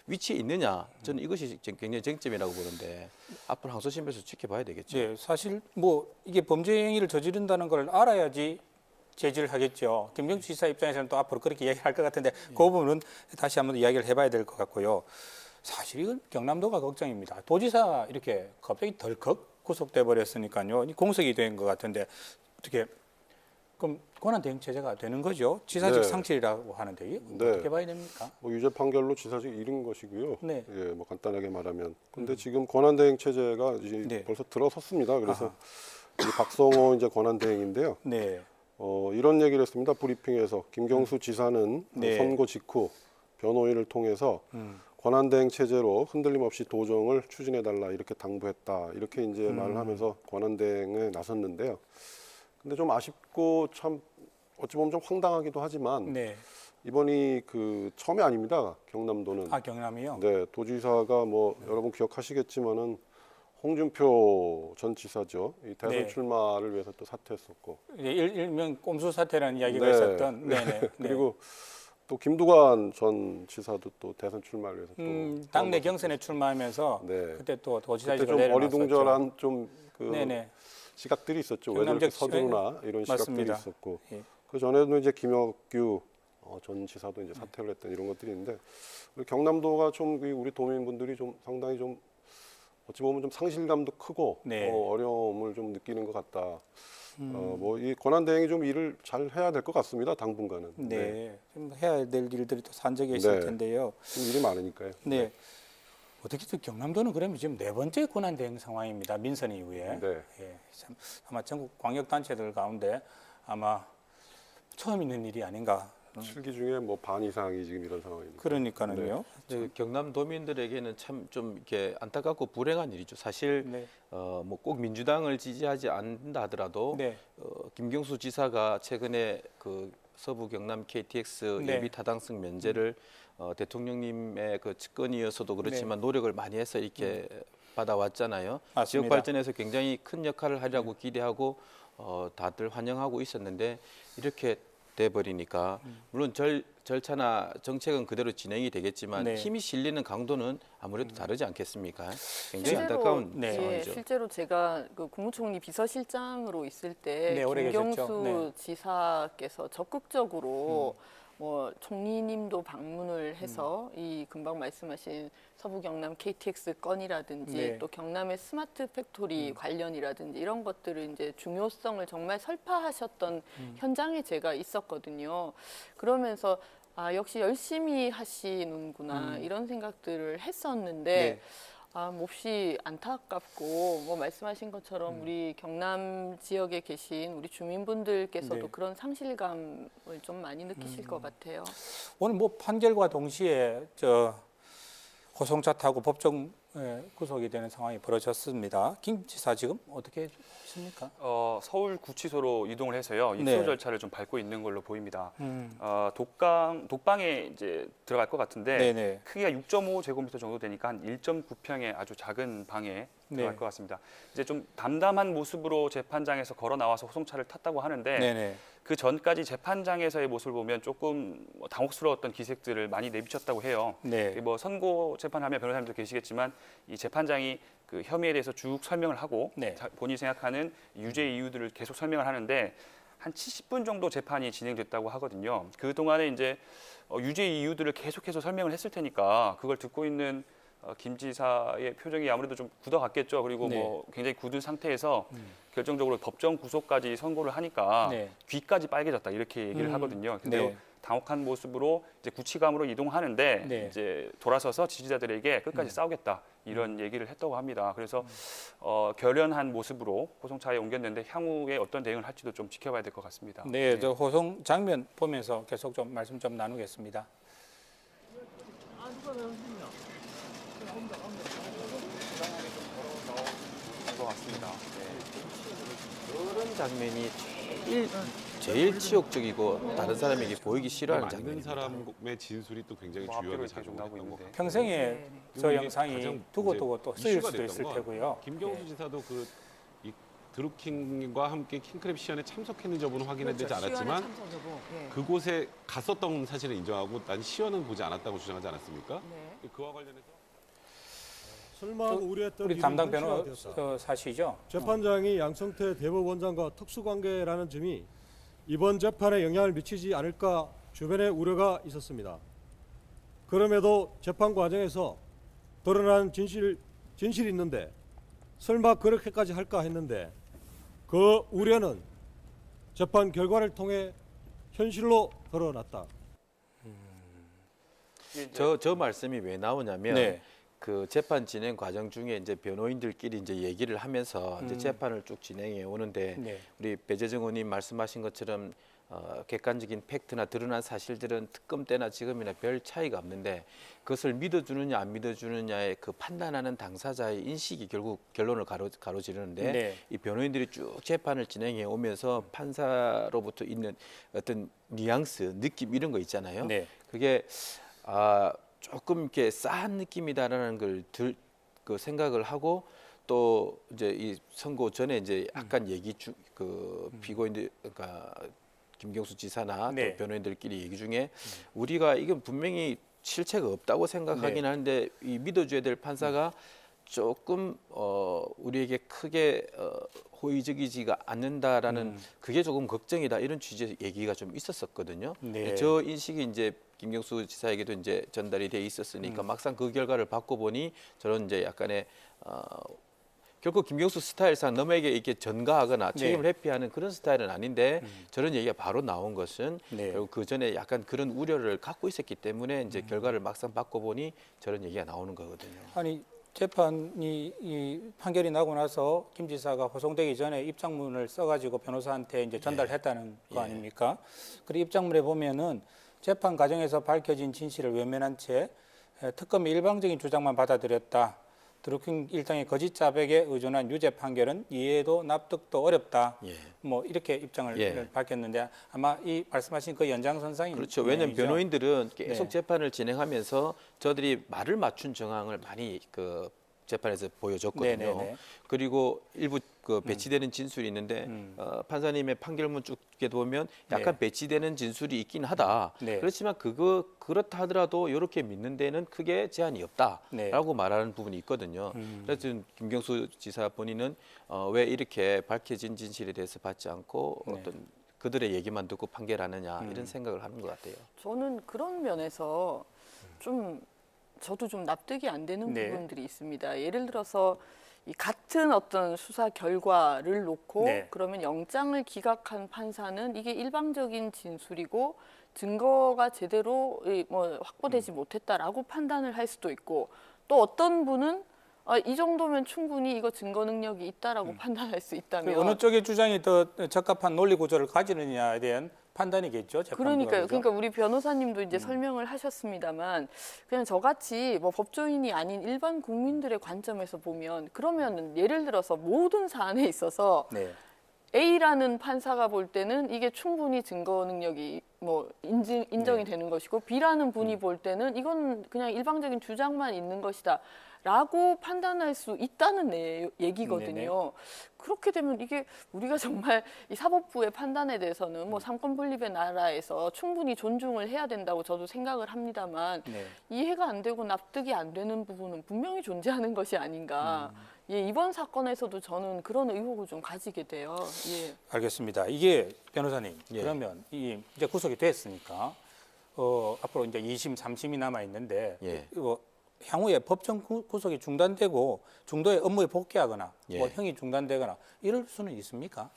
Speaker 7: 위치에 있느냐. 저는 이것이 굉장히 쟁점이라고 보는데 앞으로 항소심에서 지켜봐야 되겠죠.
Speaker 1: 네, 사실 뭐 이게 범죄 행위를 저지른다는 걸 알아야지 제지를 하겠죠. 김경수 지사 입장에서는 또 앞으로 그렇게 이야기할 것 같은데 그 부분은 다시 한번 이야기를 해봐야 될 것 같고요. 사실 이건 경남도가 걱정입니다. 도지사 이렇게 갑자기 덜컥 구속돼 버렸으니까요. 공석이 된 것 같은데 어떻게 그럼 권한대행 체제가 되는 거죠? 지사직
Speaker 5: 네.
Speaker 1: 상실이라고 하는데 이게
Speaker 5: 네.
Speaker 1: 어떻게 봐야 됩니까?
Speaker 5: 뭐 유죄 판결로 지사직 잃은 것이고요.
Speaker 1: 네.
Speaker 5: 예, 뭐 간단하게 말하면. 근데 지금 권한대행 체제가 이제
Speaker 1: 네.
Speaker 5: 벌써 들어섰습니다. 그래서 이 박성호 이제 권한대행인데요.
Speaker 1: 네.
Speaker 5: 이런 얘기를 했습니다. 브리핑에서 김경수 지사는
Speaker 1: 네.
Speaker 5: 선고 직후 변호인을 통해서 권한대행 체제로 흔들림 없이 도정을 추진해달라 이렇게 당부했다. 이렇게 이제 말을 하면서 권한대행에 나섰는데요. 근데 좀 아쉽고 참 어찌 보면 좀 황당하기도 하지만
Speaker 1: 네.
Speaker 5: 이번이 그 처음이 아닙니다. 경남도는.
Speaker 1: 아 경남이요?
Speaker 5: 네, 도지사가 뭐 여러분 기억하시겠지만은 홍준표 전 지사죠. 이 대선
Speaker 1: 네.
Speaker 5: 출마를 위해서 또 사퇴했었고.
Speaker 1: 일명 꼼수 사태라는 이야기가
Speaker 5: 네.
Speaker 1: 있었던. 네네.
Speaker 5: 그리고 또 김두관 전 지사도 또 대선 출마를 위해서 또
Speaker 1: 당내
Speaker 5: 나섰었죠.
Speaker 1: 경선에 출마하면서
Speaker 5: 네.
Speaker 1: 그때 또
Speaker 5: 그때
Speaker 1: 도지사직을
Speaker 5: 좀
Speaker 1: 내려놨었죠.
Speaker 5: 어리둥절한 좀 그
Speaker 1: 네네.
Speaker 5: 시각들이 있었죠. 왜
Speaker 1: 경남적
Speaker 5: 저렇게 서두르나 이런
Speaker 1: 맞습니다.
Speaker 5: 시각들이 있었고.
Speaker 1: 예.
Speaker 5: 그 전에도 이제 김혁규 전 지사도 이제 사퇴를 했던 이런 것들이 있는데 우리 경남도가 좀 우리 도민분들이 좀 상당히 좀 어찌 보면 좀 상실감도 크고
Speaker 1: 네.
Speaker 5: 어려움을 좀 느끼는 것 같다. 뭐 이 권한대행이 좀 일을 잘 해야 될 것 같습니다. 당분간은.
Speaker 1: 네. 좀 해야 될 일들이 또 산적에 있을
Speaker 5: 네.
Speaker 1: 텐데요.
Speaker 5: 좀 일이 많으니까요.
Speaker 1: 네. 어떻게든 경남도는 그러면 지금 4번째 권한대행 상황입니다. 민선 이후에.
Speaker 5: 네.
Speaker 1: 예, 참 아마 전국 광역단체들 가운데 아마 처음 있는 일이 아닌가.
Speaker 5: 7기 중에 뭐 반 이상이 지금 이런 상황입니다.
Speaker 1: 그러니까는요.
Speaker 7: 경남도민들에게는 참 좀 이렇게 안타깝고 불행한 일이죠. 사실
Speaker 1: 네.
Speaker 7: 뭐 꼭 민주당을 지지하지 않는다 하더라도
Speaker 1: 네.
Speaker 7: 김경수 지사가 최근에 그 서부 경남 KTX
Speaker 1: 네.
Speaker 7: 예비 타당성 면제를 대통령님의 그 측근이어서도 그렇지만 노력을 많이 해서 이렇게 받아왔잖아요.
Speaker 1: 맞습니다.
Speaker 7: 지역 발전에서 굉장히 큰 역할을 하려고 기대하고 다들 환영하고 있었는데 이렇게 돼버리니까 물론 절차나 정책은 그대로 진행이 되겠지만
Speaker 1: 네.
Speaker 7: 힘이 실리는 강도는 아무래도 다르지 않겠습니까? 굉장히
Speaker 2: 실제로,
Speaker 7: 안타까운
Speaker 1: 네.
Speaker 7: 상황이죠.
Speaker 2: 실제로 제가 그 국무총리 비서실장으로 있을 때
Speaker 1: 네, 오래
Speaker 2: 김경수
Speaker 1: 계셨죠. 네.
Speaker 2: 지사께서 적극적으로 뭐 총리님도 방문을 해서 이 금방 말씀하신 서부 경남 KTX 건이라든지
Speaker 1: 네.
Speaker 2: 또 경남의 스마트 팩토리 관련이라든지 이런 것들을 이제 중요성을 정말 설파하셨던 현장에 제가 있었거든요. 그러면서 아, 역시 열심히 하시는구나 이런 생각들을 했었는데
Speaker 1: 네.
Speaker 2: 아, 몹시 안타깝고 뭐 말씀하신 것처럼 우리 경남 지역에 계신 우리 주민분들께서도
Speaker 1: 네.
Speaker 2: 그런 상실감을 좀 많이 느끼실 것 같아요.
Speaker 1: 오늘 뭐 판결과 동시에 고성차 타고 법정 구속이 되는 상황이 벌어졌습니다. 김 지사 지금 어떻게 하십니까?
Speaker 6: 서울 구치소로 이동을 해서요. 입수
Speaker 1: 네.
Speaker 6: 절차를 좀 밟고 있는 걸로 보입니다. 독방에 이제 들어갈 것 같은데
Speaker 1: 네네.
Speaker 6: 크기가 6.5제곱미터 정도 되니까 한 1.9평의 아주 작은 방에 들어갈
Speaker 1: 네.
Speaker 6: 것 같습니다. 이제 좀 담담한 모습으로 재판장에서 걸어 나와서 호송차를 탔다고 하는데
Speaker 1: 네네.
Speaker 6: 그 전까지 재판장에서의 모습을 보면 조금 당혹스러웠던 기색들을 많이 내비쳤다고 해요.
Speaker 1: 네.
Speaker 6: 뭐 선고 재판하면 변호사님도 계시겠지만 이 재판장이 그 혐의에 대해서 쭉 설명을 하고
Speaker 1: 네.
Speaker 6: 본인이 생각하는 유죄 이유들을 계속 설명을 하는데 한 70분 정도 재판이 진행됐다고 하거든요. 그 동안에 이제 유죄 이유들을 계속해서 설명을 했을 테니까 그걸 듣고 있는 김 지사의 표정이 아무래도 좀 굳어갔겠죠. 그리고
Speaker 1: 네.
Speaker 6: 뭐 굉장히 굳은 상태에서 결정적으로 법정 구속까지 선고를 하니까
Speaker 1: 네.
Speaker 6: 귀까지 빨개졌다 이렇게 얘기를 하거든요. 근데
Speaker 1: 네.
Speaker 6: 당혹한 모습으로 이제 구치감으로 이동하는데
Speaker 1: 네.
Speaker 6: 이제 돌아서서 지지자들에게 끝까지 싸우겠다 이런 얘기를 했다고 합니다. 그래서 결연한 모습으로 호송차에 옮겼는데 향후에 어떤 대응을 할지도 좀 지켜봐야 될 것 같습니다.
Speaker 1: 네, 저 호송 장면 보면서 계속 좀 말씀 좀 나누겠습니다.
Speaker 6: 것 같습니다.
Speaker 7: 그런 장면이 제일 치욕적이고 다른 사람에게 보이기 싫어하는
Speaker 9: 맞는
Speaker 7: 장면입니다.
Speaker 9: 사람의 진술이 또 굉장히
Speaker 6: 뭐 앞뒤로
Speaker 9: 중요하게
Speaker 6: 이렇게 좀 나오고
Speaker 9: 작용했던 것
Speaker 6: 있는데.
Speaker 1: 평생에 저
Speaker 9: 이게
Speaker 1: 영상이
Speaker 9: 가장
Speaker 1: 두고두고 또
Speaker 9: 이제
Speaker 1: 쓰일
Speaker 9: 이슈가
Speaker 1: 수도 있을
Speaker 9: 됐던 건
Speaker 1: 테고요.
Speaker 9: 김경수
Speaker 1: 예.
Speaker 9: 지사도 이 드루킹과 함께 킹크랩 시연에 참석했는지 여부는 확인되지
Speaker 10: 그렇죠.
Speaker 9: 않았지만
Speaker 10: 시연에 참석 여부. 예.
Speaker 9: 그곳에 갔었던 사실을 인정하고 난 시연은 보지 않았다고 주장하지 않았습니까?
Speaker 10: 네.
Speaker 9: 그와 관련해서
Speaker 3: 설마 우려했던
Speaker 1: 우리
Speaker 3: 일이
Speaker 1: 담당
Speaker 3: 현실화되었다.
Speaker 1: 사시죠?
Speaker 3: 재판장이 양성태 대법원장과 특수관계라는 점이 이번 재판에 영향을 미치지 않을까 주변에 우려가 있었습니다. 그럼에도 재판 과정에서 드러난 진실이 있는데 설마 그렇게까지 할까 했는데 그 우려는 재판 결과를 통해 현실로 드러났다.
Speaker 7: 저 말씀이 왜 나오냐면
Speaker 1: 네.
Speaker 7: 그 재판 진행 과정 중에 이제 변호인들끼리 이제 얘기를 하면서 이제 재판을 쭉 진행해 오는데
Speaker 1: 네.
Speaker 7: 우리 배재정 의원님 말씀하신 것처럼 객관적인 팩트나 드러난 사실들은 특검 때나 지금이나 별 차이가 없는데 그것을 믿어주느냐 안 믿어주느냐의 그 판단하는 당사자의 인식이 결국 결론을 가로지르는데
Speaker 1: 네.
Speaker 7: 이 변호인들이 쭉 재판을 진행해 오면서 판사로부터 있는 어떤 뉘앙스, 느낌 이런 거 있잖아요.
Speaker 1: 네.
Speaker 7: 그게 조금 이렇게 싸한 느낌이다라는 걸 그 생각을 하고 또 이제 이 선고 전에 이제 약간 얘기 그 피고인들 그러니까 김경수 지사나
Speaker 1: 네.
Speaker 7: 또 변호인들끼리 얘기 중에 우리가 이건 분명히 실체가 없다고 생각하긴
Speaker 1: 네.
Speaker 7: 하는데 이 믿어줘야 될 판사가 조금 우리에게 크게 호의적이지가 않는다라는 그게 조금 걱정이다 이런 취지의 얘기가 좀 있었었거든요.
Speaker 1: 네.
Speaker 7: 저 인식이 이제 김경수 지사에게도 이제 전달이 돼 있었으니까 막상 그 결과를 받고 보니 저런 이제 약간의 결국 김경수 스타일상 남에게 이렇게 전가하거나 책임을 회피하는 그런 스타일은 아닌데 저런 얘기가 바로 나온 것은
Speaker 1: 네.
Speaker 7: 결국 그 전에 약간 그런 우려를 갖고 있었기 때문에 이제 결과를 막상 받고 보니 저런 얘기가 나오는 거거든요.
Speaker 1: 아니 재판이 이 판결이 나고 나서 김 지사가 호송되기 전에 입장문을 써가지고 변호사한테 이제 전달했다는 거 아닙니까? 그리고 입장문에 보면은 재판 과정에서 밝혀진 진실을 외면한 채 특검의 일방적인 주장만 받아들였다. 드루킹 일당의 거짓 자백에 의존한 유죄 판결은 이해도 납득도 어렵다. 뭐 이렇게 입장을 밝혔는데 아마 이 말씀하신 그 연장선상인
Speaker 7: 그렇죠. 왜냐하면
Speaker 1: 내용이죠.
Speaker 7: 변호인들은 계속
Speaker 1: 네. 재판을
Speaker 7: 진행하면서 저들이 말을 맞춘 정황을 많이 그 재판에서 보여줬거든요.
Speaker 1: 네네네.
Speaker 7: 그리고 일부 그 배치되는 진술이 있는데 판사님의 판결문 쭉 보면 약간 배치되는 진술이 있긴 하다.
Speaker 1: 네.
Speaker 7: 그렇지만 그렇다 하더라도 이렇게 믿는 데는 크게 제한이 없다라고 말하는 부분이 있거든요. 그래서 지금 김경수 지사 본인은 왜 이렇게 밝혀진 진실에 대해서 받지 않고 어떤 그들의 얘기만 듣고 판결하느냐 이런 생각을 하는 것 같아요.
Speaker 2: 저는 그런 면에서 좀 저도 좀 납득이 안 되는
Speaker 1: 네.
Speaker 2: 부분들이 있습니다. 예를 들어서 이 같은 어떤 수사 결과를 놓고
Speaker 1: 네.
Speaker 2: 그러면 영장을 기각한 판사는 이게 일방적인 진술이고 증거가 제대로 확보되지 못했다라고 판단을 할 수도 있고, 또 어떤 분은 이 정도면 충분히 이거 증거 능력이 있다라고 판단할 수 있다면
Speaker 1: 어느 쪽의 주장이 더 적합한 논리 구조를 가지느냐에 대한 판단이겠죠.
Speaker 2: 그러니까요.
Speaker 1: 그죠?
Speaker 2: 그러니까 우리 변호사님도 이제 설명을 하셨습니다만, 그냥 저같이 뭐 법조인이 아닌 일반 국민들의 관점에서 보면, 그러면 예를 들어서 모든 사안에 있어서
Speaker 1: 네.
Speaker 2: A라는 판사가 볼 때는 이게 충분히 증거 능력이 인정이 되는 것이고, B라는 분이 볼 때는 이건 그냥 일방적인 주장만 있는 것이다 라고 판단할 수 있다는 얘기거든요.
Speaker 1: 네네.
Speaker 2: 그렇게 되면 이게 우리가 정말 이 사법부의 판단에 대해서는 삼권 분립의 나라에서 충분히 존중을 해야 된다고 저도 생각을 합니다만,
Speaker 1: 네.
Speaker 2: 이해가 안 되고 납득이 안 되는 부분은 분명히 존재하는 것이 아닌가. 예, 이번 사건에서도 저는 그런 의혹을 좀 가지게 돼요. 예.
Speaker 1: 알겠습니다. 이게 변호사님,
Speaker 7: 예.
Speaker 1: 그러면 이제 구속이 됐으니까 앞으로 이제 2심, 3심이 남아 있는데
Speaker 7: 예.
Speaker 1: 향후에 법정 구속이 중단되고 중도에 업무에 복귀하거나
Speaker 7: 예.
Speaker 1: 형이 중단되거나 이럴 수는 있습니까?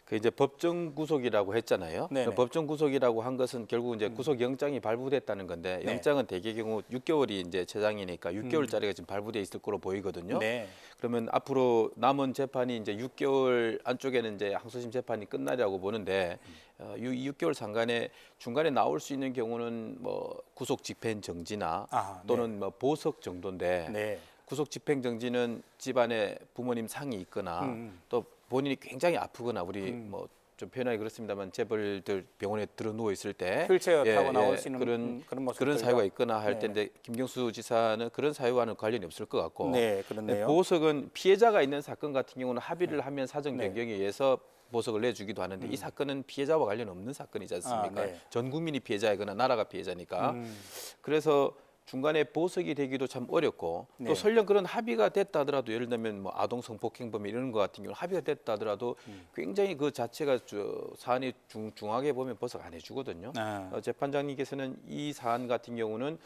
Speaker 7: 그 이제 법정 구속이라고 했잖아요.
Speaker 1: 네네.
Speaker 7: 그 법정 구속이라고 한 것은 결국 이제 구속 영장이 발부됐다는 건데,
Speaker 1: 네.
Speaker 7: 영장은 대개 경우 6개월이 이제 최장이니까 6개월짜리가 지금 발부돼 있을 거로 보이거든요.
Speaker 1: 네.
Speaker 7: 그러면 앞으로 남은 재판이 이제 6개월 안쪽에는 이제 항소심 재판이 끝나리라고 보는데, 6개월 상간에 중간에 나올 수 있는 경우는 뭐 구속 집행 정지나 또는 뭐 보석 정도인데,
Speaker 1: 네.
Speaker 7: 구속 집행 정지는 집안에 부모님 상이 있거나 또 본인이 굉장히 아프거나, 우리 뭐 좀 표현하기 그렇습니다만 재벌들 병원에 들어 누워 있을 때
Speaker 1: 휠체어 타고 나올 수 있는
Speaker 7: 그런
Speaker 1: 모습들과.
Speaker 7: 사유가 있거나 할
Speaker 1: 네.
Speaker 7: 텐데, 김경수 지사는 그런 사유와는 관련이 없을 것 같고,
Speaker 1: 네, 그렇네요.
Speaker 7: 보석은 피해자가 있는 사건 같은 경우는 합의를 하면 사정
Speaker 1: 네.
Speaker 7: 변경에 의해서 보석을 내주기도 하는데, 이 사건은 피해자와 관련 없는 사건이지 않습니까?
Speaker 1: 네.
Speaker 7: 전 국민이 피해자이거나 나라가 피해자니까. 그래서 중간에 보석이 되기도 참 어렵고,
Speaker 1: 네.
Speaker 7: 또 설령 그런 합의가 됐다 하더라도, 예를 들면 뭐 아동 성폭행범 이런 것 같은 경우는 합의가 됐다 하더라도 굉장히 그 자체가 사안이 중하게 보면 보석 안 해주거든요. 재판장님께서는 이 사안 같은 경우는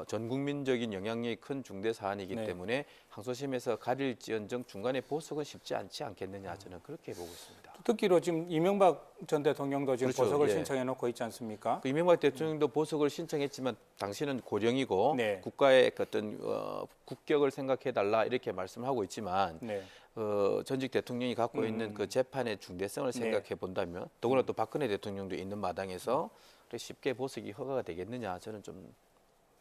Speaker 7: 전 국민적인 영향력이 큰 중대 사안이기
Speaker 1: 네.
Speaker 7: 때문에 항소심에서 가릴지언정 중간에 보석은 쉽지 않지 않겠느냐, 저는 그렇게 보고 있습니다.
Speaker 1: 듣기로 지금 이명박 전 대통령도 지금
Speaker 7: 그렇죠.
Speaker 1: 보석을
Speaker 7: 예.
Speaker 1: 신청해 놓고 있지 않습니까?
Speaker 7: 그 이명박 대통령도 보석을 신청했지만 당시는 고령이고
Speaker 1: 네.
Speaker 7: 국가의 어떤 국격을 생각해달라 이렇게 말씀하고 있지만,
Speaker 1: 네.
Speaker 7: 전직 대통령이 갖고 있는 그 재판의 중대성을 생각해 본다면, 더구나 또 박근혜 대통령도 있는 마당에서 쉽게 보석이 허가가 되겠느냐, 저는 좀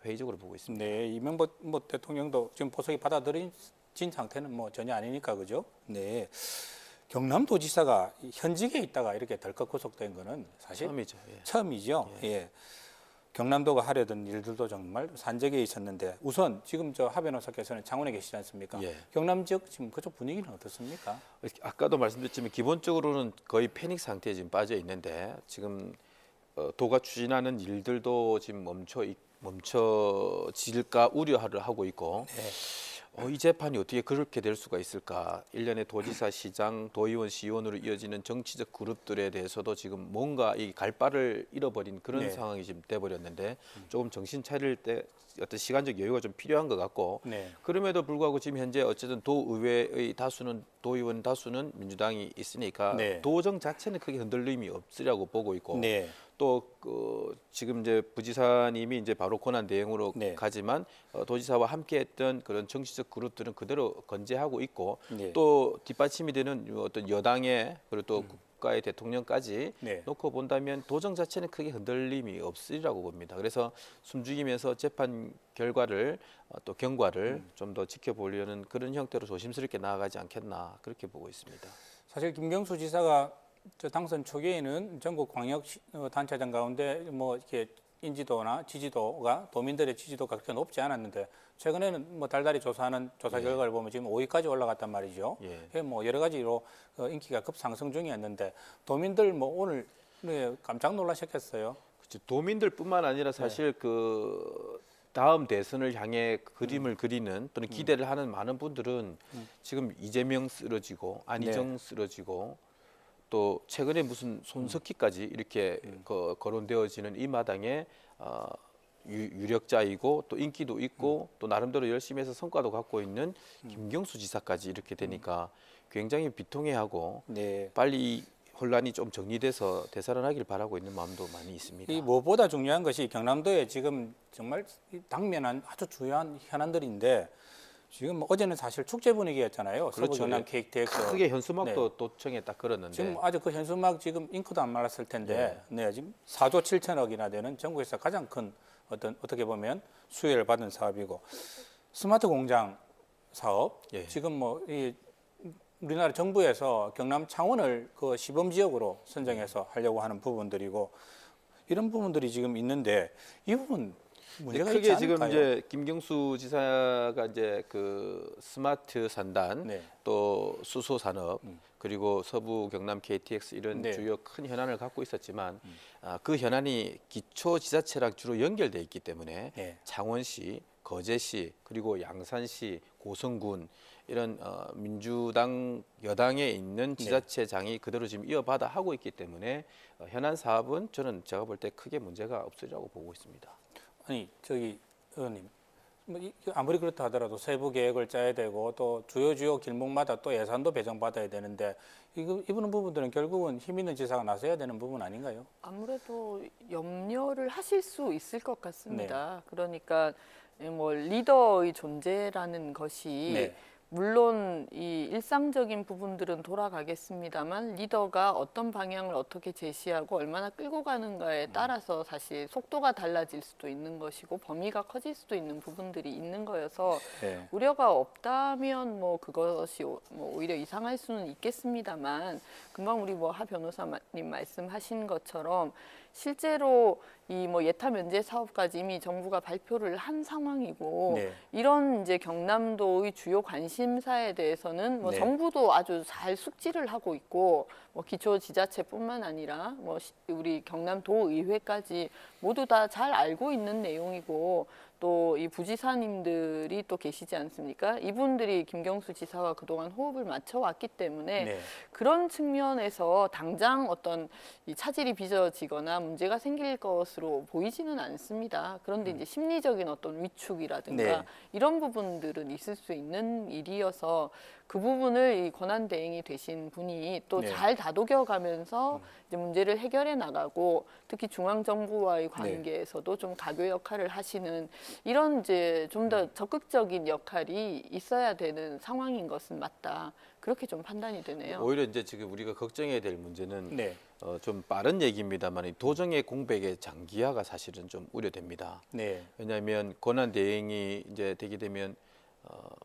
Speaker 7: 회의적으로 보고 있습니다.
Speaker 1: 네, 이명박 대통령도 지금 보석이 받아들인 상태는 뭐 전혀 아니니까, 그죠? 네. 경남도지사가 현직에 있다가 이렇게 덜컥 구속된 거는 사실
Speaker 7: 처음이죠. 예.
Speaker 1: 처음이죠. 예. 경남도가 하려던 일들도 정말 산적에 있었는데, 우선 지금 하 변호사께서는 창원에 계시지 않습니까?
Speaker 7: 예.
Speaker 1: 경남 지역 지금 그쪽 분위기는 어떻습니까?
Speaker 7: 아까도 말씀드렸지만 기본적으로는 거의 패닉 상태에 지금 빠져 있는데, 지금 도가 추진하는 일들도 지금 멈춰질까 우려를 하고 있고,
Speaker 1: 네.
Speaker 7: 이 재판이 어떻게 그렇게 될 수가 있을까? 일련의 도지사, 시장, 도의원, 시의원으로 이어지는 정치적 그룹들에 대해서도 지금 뭔가 이 갈바를 잃어버린 그런
Speaker 1: 네.
Speaker 7: 상황이 지금 돼버렸는데, 조금 정신 차릴 때 어떤 시간적 여유가 좀 필요한 것 같고,
Speaker 1: 네.
Speaker 7: 그럼에도 불구하고 지금 현재 어쨌든 도의회의 다수는, 도의원 다수는 민주당이 있으니까
Speaker 1: 네.
Speaker 7: 도정 자체는 크게 흔들림이 없으려고 보고 있고,
Speaker 1: 네.
Speaker 7: 또 지금 이제 부지사님이 이제 바로 권한 대행으로
Speaker 1: 네.
Speaker 7: 가지만 도지사와 함께했던 그런 정치적 그룹들은 그대로 건재하고 있고,
Speaker 1: 네.
Speaker 7: 또 뒷받침이 되는 어떤 여당의, 그리고 또 국가의 대통령까지
Speaker 1: 네.
Speaker 7: 놓고 본다면 도정 자체는 크게 흔들림이 없으리라고 봅니다. 그래서 숨죽이면서 재판 결과를 또 경과를 좀 더 지켜보려는 그런 형태로 조심스럽게 나아가지 않겠나, 그렇게 보고 있습니다.
Speaker 1: 사실 김경수 지사가 당선 초기에는 전국 광역 단체장 가운데 뭐 이렇게 인지도나 지지도가, 도민들의 지지도가 그렇게 높지 않았는데, 최근에는 뭐 달달이 조사하는 조사
Speaker 7: 예.
Speaker 1: 결과를 보면 지금 5위까지 올라갔단 말이죠.
Speaker 7: 예.
Speaker 1: 뭐 여러 가지로 인기가 급상승 중이었는데, 도민들 뭐 오늘 깜짝 놀라셨겠어요.
Speaker 7: 그렇죠. 도민들뿐만 아니라 사실 그 다음 대선을 향해 그림을 그리는 또는 기대를 하는 많은 분들은 지금 이재명 쓰러지고 안희정 쓰러지고 또 최근에 무슨 손석희까지 이렇게 거론되어지는 이 마당에 유력자이고 또 인기도 있고 또 나름대로 열심히 해서 성과도 갖고 있는 김경수 지사까지 이렇게 되니까 굉장히 비통해하고
Speaker 1: 네.
Speaker 7: 빨리 이 혼란이 좀 정리돼서 되살아나길 바라고 있는 마음도 많이 있습니다.
Speaker 1: 이 무엇보다 중요한 것이 경남도에 지금 정말 당면한 아주 중요한 현안들인데 지금 어제는 사실 축제 분위기였잖아요.
Speaker 7: 그렇죠.
Speaker 1: 서부 경남 KTX
Speaker 7: 크게 현수막도
Speaker 1: 네.
Speaker 7: 도청에 딱 걸었는데
Speaker 1: 지금 아직 그 현수막 지금 잉크도 안 말랐을 텐데 네, 지금 4조 7천억이나 되는 전국에서 가장 큰 어떻게 보면 수혜를 받은 사업이고 스마트 공장 사업
Speaker 7: 예.
Speaker 1: 지금 우리나라 정부에서 경남 창원을 그 시범 지역으로 선정해서 하려고 하는 부분들이고 이런 부분들이 지금 있는데 이 부분 문제가 있지
Speaker 7: 크게
Speaker 1: 않을까요?
Speaker 7: 지금 이제 김경수 지사가 이제 그 스마트 산단
Speaker 1: 네.
Speaker 7: 또 수소 산업 그리고 서부 경남 KTX 이런
Speaker 1: 네.
Speaker 7: 주요 큰 현안을 갖고 있었지만 그 현안이 기초 지자체랑 주로 연결돼 있기 때문에
Speaker 1: 네.
Speaker 7: 창원시, 거제시 그리고 양산시, 고성군 이런 민주당 여당에 있는 지자체장이 그대로 지금 이어받아 하고 있기 때문에 현안 사업은 저는 제가 볼 때 크게 문제가 없으리라고 보고 있습니다.
Speaker 1: 아니 저기 의원님 아무리 그렇다 하더라도 세부 계획을 짜야 되고 또 주요 길목마다 또 예산도 배정받아야 되는데 이런 부분들은 결국은 힘 있는 지사가 나서야 되는 부분 아닌가요?
Speaker 2: 아무래도 염려를 하실 수 있을 것 같습니다.
Speaker 1: 네.
Speaker 2: 그러니까 뭐 리더의 존재라는 것이
Speaker 1: 네.
Speaker 2: 물론 이 일상적인 부분들은 돌아가겠습니다만 리더가 어떤 방향을 어떻게 제시하고 얼마나 끌고 가는가에 따라서 사실 속도가 달라질 수도 있는 것이고 범위가 커질 수도 있는 부분들이 있는 거여서
Speaker 1: 네.
Speaker 2: 우려가 없다면 뭐 그것이 뭐 오히려 이상할 수는 있겠습니다만 금방 우리 하 변호사님 말씀하신 것처럼 실제로 이 예타 면제 사업까지 이미 정부가 발표를 한 상황이고
Speaker 1: 네.
Speaker 2: 이런 이제 경남도의 주요 관심사에 대해서는
Speaker 1: 네.
Speaker 2: 정부도 아주 잘 숙지를 하고 있고 기초 지자체뿐만 아니라 우리 경남도의회까지 모두 다 잘 알고 있는 내용이고 또 이 부지사님들이 또 계시지 않습니까? 이분들이 김경수 지사와 그동안 호흡을 맞춰왔기 때문에
Speaker 1: 네.
Speaker 2: 그런 측면에서 당장 어떤 이 차질이 빚어지거나 문제가 생길 것으로 보이지는 않습니다. 그런데 이제 심리적인 어떤 위축이라든가
Speaker 1: 네.
Speaker 2: 이런 부분들은 있을 수 있는 일이어서 그 부분을 이 권한 대행이 되신 분이 또 잘 다독여가면서 이제 문제를 해결해 나가고 특히 중앙 정부와의 관계에서도 좀 가교 역할을 하시는 이런 이제 좀 더 적극적인 역할이 있어야 되는 상황인 것은 맞다. 그렇게 좀 판단이 되네요.
Speaker 7: 오히려 이제 지금 우리가 걱정해야 될 문제는
Speaker 1: 네.
Speaker 7: 좀 빠른 얘기입니다만 도정의 공백의 장기화가 사실은 좀 우려됩니다.
Speaker 1: 네.
Speaker 7: 왜냐하면 권한 대행이 이제 되게 되면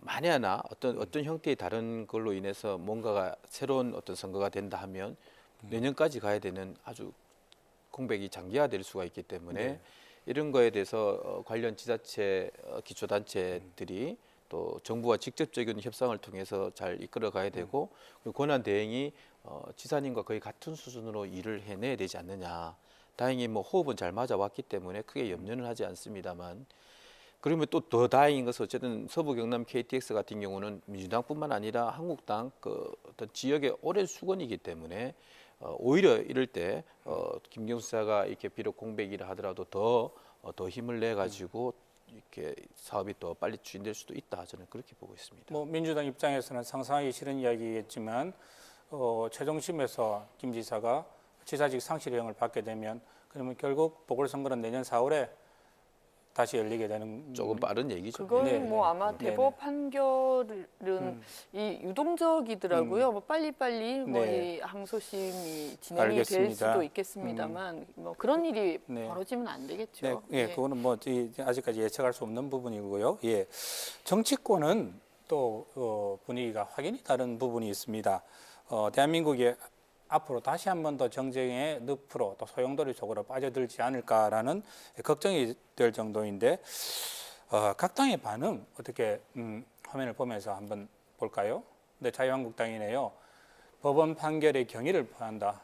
Speaker 7: 만에 하나 어떤 형태의 다른 걸로 인해서 뭔가가 새로운 어떤 선거가 된다 하면 내년까지 가야 되는 아주 공백이 장기화될 수가 있기 때문에 이런 거에 대해서 관련 지자체 기초단체들이 또 정부와 직접적인 협상을 통해서 잘 이끌어 가야 되고 권한 대행이 지사님과 거의 같은 수준으로 일을 해내야 되지 않느냐. 다행히 호흡은 잘 맞아왔기 때문에 크게 염려는 하지 않습니다만 그러면 또 더 다행인 것은 어쨌든 서부 경남 KTX 같은 경우는 민주당뿐만 아니라 한국당 어떤 지역의 오랜 수건이기 때문에 오히려 이럴 때 김경수 지사가 이렇게 비록 공백이라 하더라도 더 힘을 내 가지고 이렇게 사업이 더 빨리 추진될 수도 있다. 저는 그렇게 보고 있습니다.
Speaker 1: 민주당 입장에서는 상상하기 싫은 이야기겠지만 최종심에서 김 지사가 지사직 상실형을 받게 되면 그러면 결국 보궐선거는 내년 4월에 다시 열리게 되는
Speaker 7: 조금 빠른 얘기죠.
Speaker 2: 그건 아마 대법 판결은 이 유동적이더라고요. 빨리빨리 이 항소심이 진행이
Speaker 1: 알겠습니다.
Speaker 2: 될 수도 있겠습니다만 그런 일이 벌어지면 안 되겠죠.
Speaker 1: 네, 그거는 아직까지 예측할 수 없는 부분이고요. 예, 정치권은 또 분위기가 확연히 다른 부분이 있습니다. 대한민국이 앞으로 다시 한 번 더 정쟁의 늪으로 또 소용돌이 속으로 빠져들지 않을까라는 걱정이 될 정도인데 각 당의 반응 어떻게 화면을 보면서 한번 볼까요? 네, 자유한국당이네요. 법원 판결의 경위를 표한다.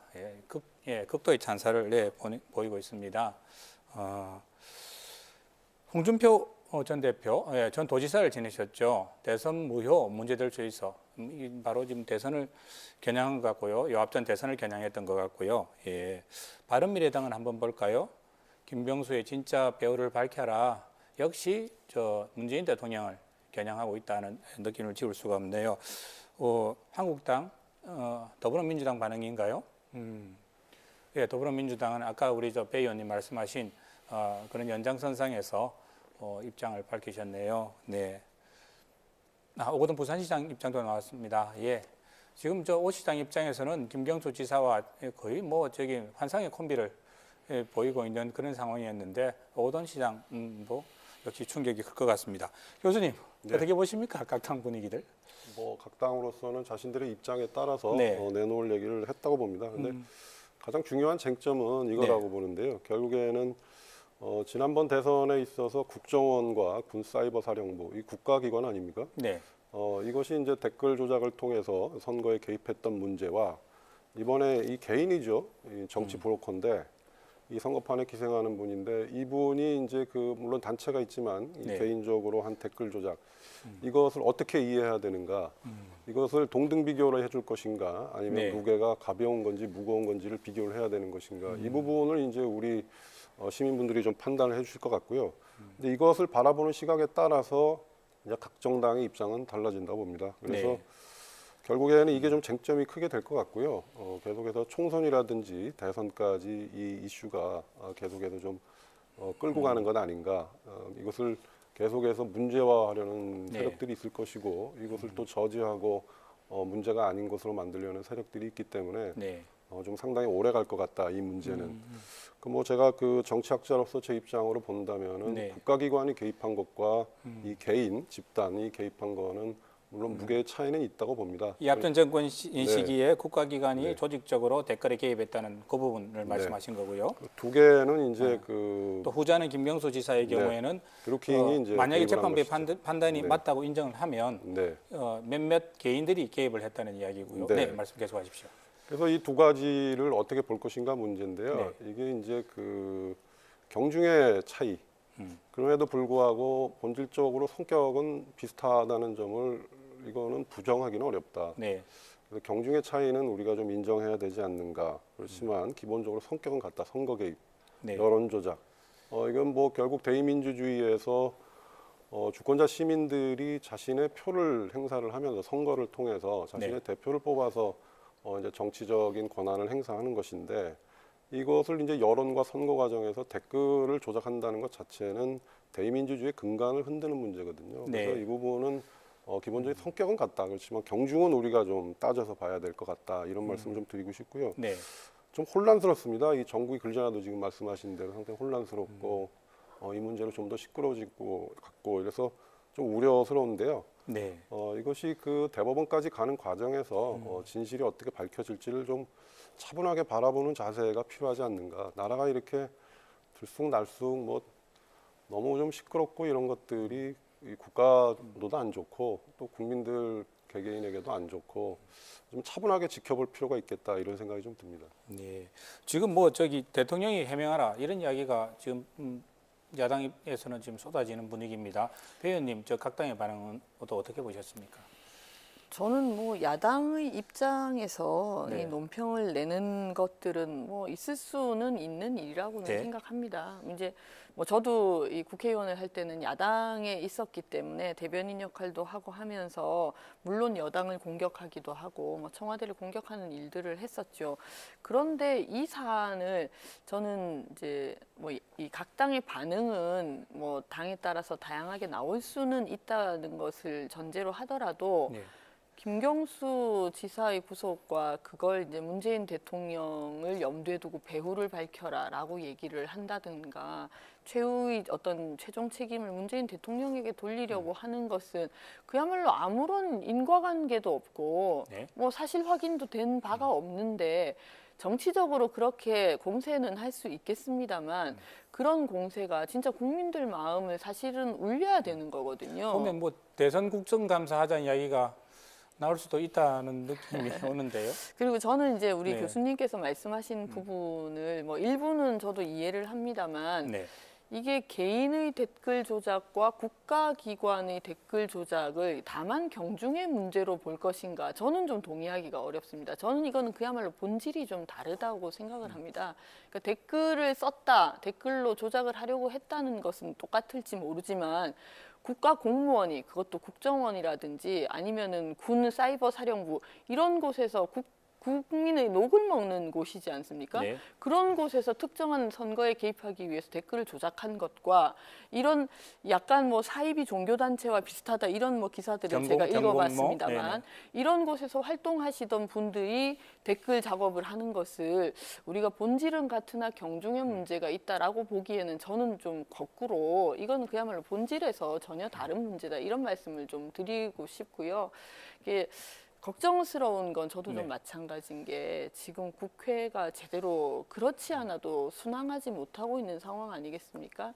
Speaker 1: 극도의 찬사를 보이고 있습니다. 홍준표 전 대표, 전 도지사를 지내셨죠. 대선 무효 문제될 수 있어. 바로 지금 대선을 겨냥한 것 같고요. 요 앞전 대선을 겨냥했던 것 같고요. 예. 바른미래당은 한번 볼까요? 김병수의 진짜 배우를 밝혀라. 역시 저 문재인 대통령을 겨냥하고 있다는 느낌을 지울 수가 없네요. 한국당, 더불어민주당 반응인가요? 예, 더불어민주당은 아까 우리 배 의원님 말씀하신 그런 연장선상에서 입장을 밝히셨네요. 네. 오거돈 부산시장 입장도 나왔습니다. 예. 지금 오 시장 입장에서는 김경수 지사와 거의 환상의 콤비를 보이고 있는 그런 상황이었는데 오거돈 시장도 역시 충격이 클 것 같습니다. 교수님,
Speaker 5: 네.
Speaker 1: 어떻게 보십니까? 각 당 분위기들?
Speaker 5: 각 당으로서는 자신들의 입장에 따라서
Speaker 1: 네.
Speaker 5: 내놓을 얘기를 했다고 봅니다. 근데 가장 중요한 쟁점은 이거라고 보는데요. 결국에는 지난번 대선에 있어서 국정원과 군사이버사령부, 이 국가기관 아닙니까?
Speaker 1: 네.
Speaker 5: 이것이 이제 댓글 조작을 통해서 선거에 개입했던 문제와 이번에 이 개인이죠. 이 정치 브로커인데 이 선거판에 기생하는 분인데 이분이 이제 물론 단체가 있지만 이
Speaker 1: 네.
Speaker 5: 개인적으로 한 댓글 조작 이것을 어떻게 이해해야 되는가? 이것을 동등 비교를 해줄 것인가? 아니면
Speaker 1: 네.
Speaker 5: 무게가 가벼운 건지 무거운 건지를 비교를 해야 되는 것인가? 이 부분을 이제 우리 시민분들이 좀 판단을 해주실 것 같고요. 근데 이것을 바라보는 시각에 따라서 이제 각 정당의 입장은 달라진다고 봅니다. 그래서
Speaker 1: 네.
Speaker 5: 결국에는 이게 좀 쟁점이 크게 될 것 같고요. 계속해서 총선이라든지 대선까지 이 이슈가 계속해서 좀 끌고 가는 건 아닌가. 이것을 계속해서 문제화하려는
Speaker 1: 네.
Speaker 5: 세력들이 있을 것이고 이것을 또 저지하고 문제가 아닌 것으로 만들려는 세력들이 있기 때문에
Speaker 1: 네.
Speaker 5: 좀 상당히 오래 갈 것 같다. 이 문제는. 제가 정치학자로서 제 입장으로 본다면은
Speaker 1: 네.
Speaker 5: 국가기관이 개입한 것과 이 개인 집단이 개입한 거는 물론 무게의 차이는 있다고 봅니다.
Speaker 1: 이 앞전 정권 시기에 국가기관이
Speaker 5: 네.
Speaker 1: 조직적으로 댓글에 개입했다는 그 부분을 말씀하신 거고요.
Speaker 5: 두 개는 이제
Speaker 1: 또 후자는 김경수 지사의
Speaker 5: 네.
Speaker 1: 경우에는
Speaker 5: 드루킹이 이제
Speaker 1: 만약에
Speaker 5: 개입을 한
Speaker 1: 재판부의
Speaker 5: 것이죠.
Speaker 1: 판단이
Speaker 5: 네.
Speaker 1: 맞다고 인정을 하면
Speaker 5: 네.
Speaker 1: 몇몇 개인들이 개입을 했다는 이야기고요.
Speaker 5: 네.
Speaker 1: 네, 말씀 계속하십시오.
Speaker 5: 그래서 이 두 가지를 어떻게 볼 것인가 문제인데요.
Speaker 1: 네.
Speaker 5: 이게 이제 경중의 차이. 그럼에도 불구하고 본질적으로 성격은 비슷하다는 점을 이거는 부정하기는 어렵다.
Speaker 1: 네.
Speaker 5: 그래서 경중의 차이는 우리가 좀 인정해야 되지 않는가. 그렇지만 기본적으로 성격은 같다. 선거 개입,
Speaker 1: 네.
Speaker 5: 여론 조작. 이건 결국 대의민주주의에서 주권자 시민들이 자신의 표를 행사를 하면서 선거를 통해서 자신의
Speaker 1: 네.
Speaker 5: 대표를 뽑아서 이제 정치적인 권한을 행사하는 것인데 이것을 이제 여론과 선거 과정에서 댓글을 조작한다는 것 자체는 대의민주주의의 근간을 흔드는 문제거든요. 그래서
Speaker 1: 네.
Speaker 5: 이 부분은 기본적인 성격은 같다. 그렇지만 경중은 우리가 좀 따져서 봐야 될 것 같다. 이런 말씀을 좀 드리고 싶고요.
Speaker 1: 네.
Speaker 5: 좀 혼란스럽습니다. 이 전국이 글자나도 지금 말씀하신 대로 상당히 혼란스럽고 이 문제로 좀 더 시끄러워지고 같고 이래서 좀 우려스러운데요.
Speaker 1: 네.
Speaker 5: 이것이 대법원까지 가는 과정에서 진실이 어떻게 밝혀질지를 좀 차분하게 바라보는 자세가 필요하지 않는가. 나라가 이렇게 들쑥날쑥 너무 좀 시끄럽고 이런 것들이 이 국가도도 안 좋고 또 국민들 개개인에게도 안 좋고 좀 차분하게 지켜볼 필요가 있겠다 이런 생각이 좀 듭니다.
Speaker 1: 네. 지금 대통령이 해명하라 이런 이야기가 지금 야당에서는 지금 쏟아지는 분위기입니다. 배 의원님, 각 당의 반응은 또 어떻게 보셨습니까?
Speaker 2: 저는 야당의 입장에서
Speaker 1: 네.
Speaker 2: 이 논평을 내는 것들은 있을 수는 있는 일이라고는
Speaker 1: 네.
Speaker 2: 생각합니다. 이제 저도 이 국회의원을 할 때는 야당에 있었기 때문에 대변인 역할도 하고 하면서 물론 여당을 공격하기도 하고 청와대를 공격하는 일들을 했었죠. 그런데 이 사안을 저는 이제 이 각 당의 반응은 당에 따라서 다양하게 나올 수는 있다는 것을 전제로 하더라도
Speaker 1: 네.
Speaker 2: 김경수 지사의 구속과 그걸 이제 문재인 대통령을 염두에 두고 배후를 밝혀라라고 얘기를 한다든가 최후의 어떤 최종 책임을 문재인 대통령에게 돌리려고 하는 것은 그야말로 아무런 인과관계도 없고
Speaker 1: 네.
Speaker 2: 사실 확인도 된 바가 없는데 정치적으로 그렇게 공세는 할 수 있겠습니다만 그런 공세가 진짜 국민들 마음을 사실은 울려야 되는 거거든요.
Speaker 1: 보면 대선 국정감사 하자는 이야기가 나올 수도 있다는 느낌이 오는데요.
Speaker 2: 그리고 저는 이제 우리
Speaker 1: 네.
Speaker 2: 교수님께서 말씀하신 부분을 일부는 저도 이해를 합니다만
Speaker 1: 네.
Speaker 2: 이게 개인의 댓글 조작과 국가기관의 댓글 조작을 다만 경중의 문제로 볼 것인가? 저는 좀 동의하기가 어렵습니다. 저는 이거는 그야말로 본질이 좀 다르다고 생각을 합니다. 그러니까 댓글을 썼다, 댓글로 조작을 하려고 했다는 것은 똑같을지 모르지만 국가 공무원이, 그것도 국정원이라든지 아니면은 군 사이버 사령부 이런 곳에서 국민의 녹을 먹는 곳이지 않습니까?
Speaker 1: 네.
Speaker 2: 그런 곳에서 특정한 선거에 개입하기 위해서 댓글을 조작한 것과 이런 약간 뭐 사이비 종교단체와 비슷하다 이런 뭐 기사들을 제가 읽어봤습니다만 이런 곳에서 활동하시던 분들이 댓글 작업을 하는 것을 우리가 본질은 같으나 경중의 문제가 있다라고 보기에는 저는 좀 거꾸로 이건 그야말로 본질에서 전혀 다른 문제다 이런 말씀을 좀 드리고 싶고요. 이게 걱정스러운 건 저도 좀 마찬가지인 게 지금 국회가 제대로 그렇지 않아도 순항하지 못하고 있는 상황 아니겠습니까?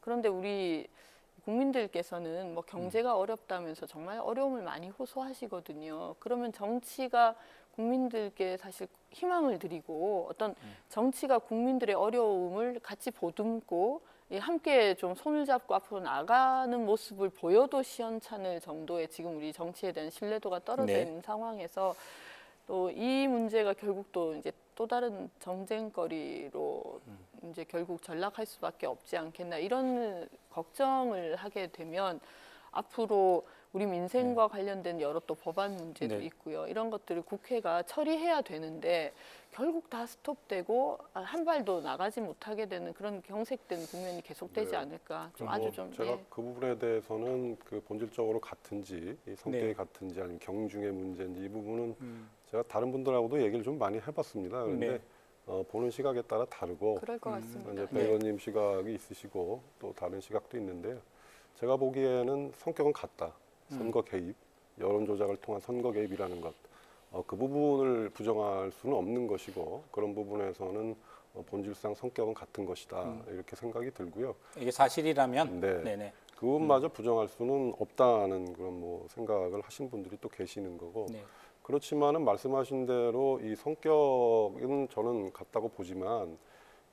Speaker 2: 그런데 우리 국민들께서는 뭐 경제가 어렵다면서 정말 어려움을 많이 호소하시거든요. 그러면 정치가 국민들께 사실 희망을 드리고 어떤 정치가 국민들의 어려움을 같이 보듬고 함께 좀 손을 잡고 앞으로 나가는 모습을 보여도 시원찮을 정도의 지금 우리 정치에 대한 신뢰도가 떨어져 있는 상황에서 또 이 문제가 결국 또 이제 또 다른 정쟁거리로 이제 결국 전락할 수밖에 없지 않겠나 이런 걱정을 하게 되면 앞으로 우리 민생과 관련된 여러 또 법안 문제도 있고요. 이런 것들을 국회가 처리해야 되는데 결국 다 스톱되고 한 발도 나가지 못하게 되는 그런 경색된 국면이 계속되지 않을까. 좀 아주 좀
Speaker 5: 제가 그 부분에 대해서는 그 본질적으로 같은지 이 성격이 같은지 아니면 경중의 문제인지 이 부분은 제가 다른 분들하고도 얘기를 좀 많이 해봤습니다. 그런데 보는 시각에 따라 다르고
Speaker 2: 그럴 것 같습니다.
Speaker 5: 이제 배 의원님 시각이 있으시고 또 다른 시각도 있는데요. 제가 보기에는 성격은 같다. 선거 개입, 여론 조작을 통한 선거 개입이라는 것. 그 부분을 부정할 수는 없는 것이고 그런 부분에서는 본질상 성격은 같은 것이다. 이렇게 생각이 들고요.
Speaker 1: 이게 사실이라면
Speaker 5: 네네. 그 부분마저 부정할 수는 없다는 그런 뭐 생각을 하신 분들이 또 계시는 거고 그렇지만은 말씀하신 대로 이 성격은 저는 같다고 보지만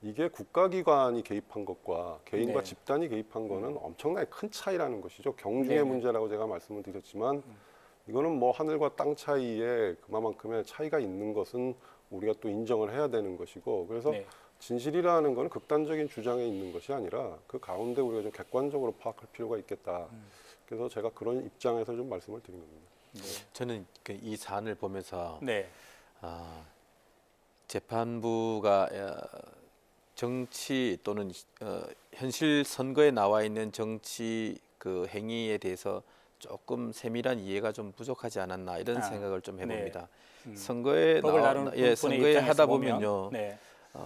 Speaker 5: 이게 국가기관이 개입한 것과 개인과 집단이 개입한 거는 엄청나게 큰 차이라는 것이죠. 경중의 문제라고 제가 말씀을 드렸지만 이거는 뭐 하늘과 땅 차이에 그만큼의 차이가 있는 것은 우리가 또 인정을 해야 되는 것이고 그래서 진실이라는 건 극단적인 주장에 있는 것이 아니라 그 가운데 우리가 좀 객관적으로 파악할 필요가 있겠다. 그래서 제가 그런 입장에서 좀 말씀을 드린 겁니다.
Speaker 7: 저는 이 사안을 보면서 재판부가 정치 또는 현실 선거에 나와 있는 정치 그 행위에 대해서 조금 세밀한 이해가 좀 부족하지 않았나 이런 생각을 좀 해봅니다. 선거에 선거에 하다 보면요,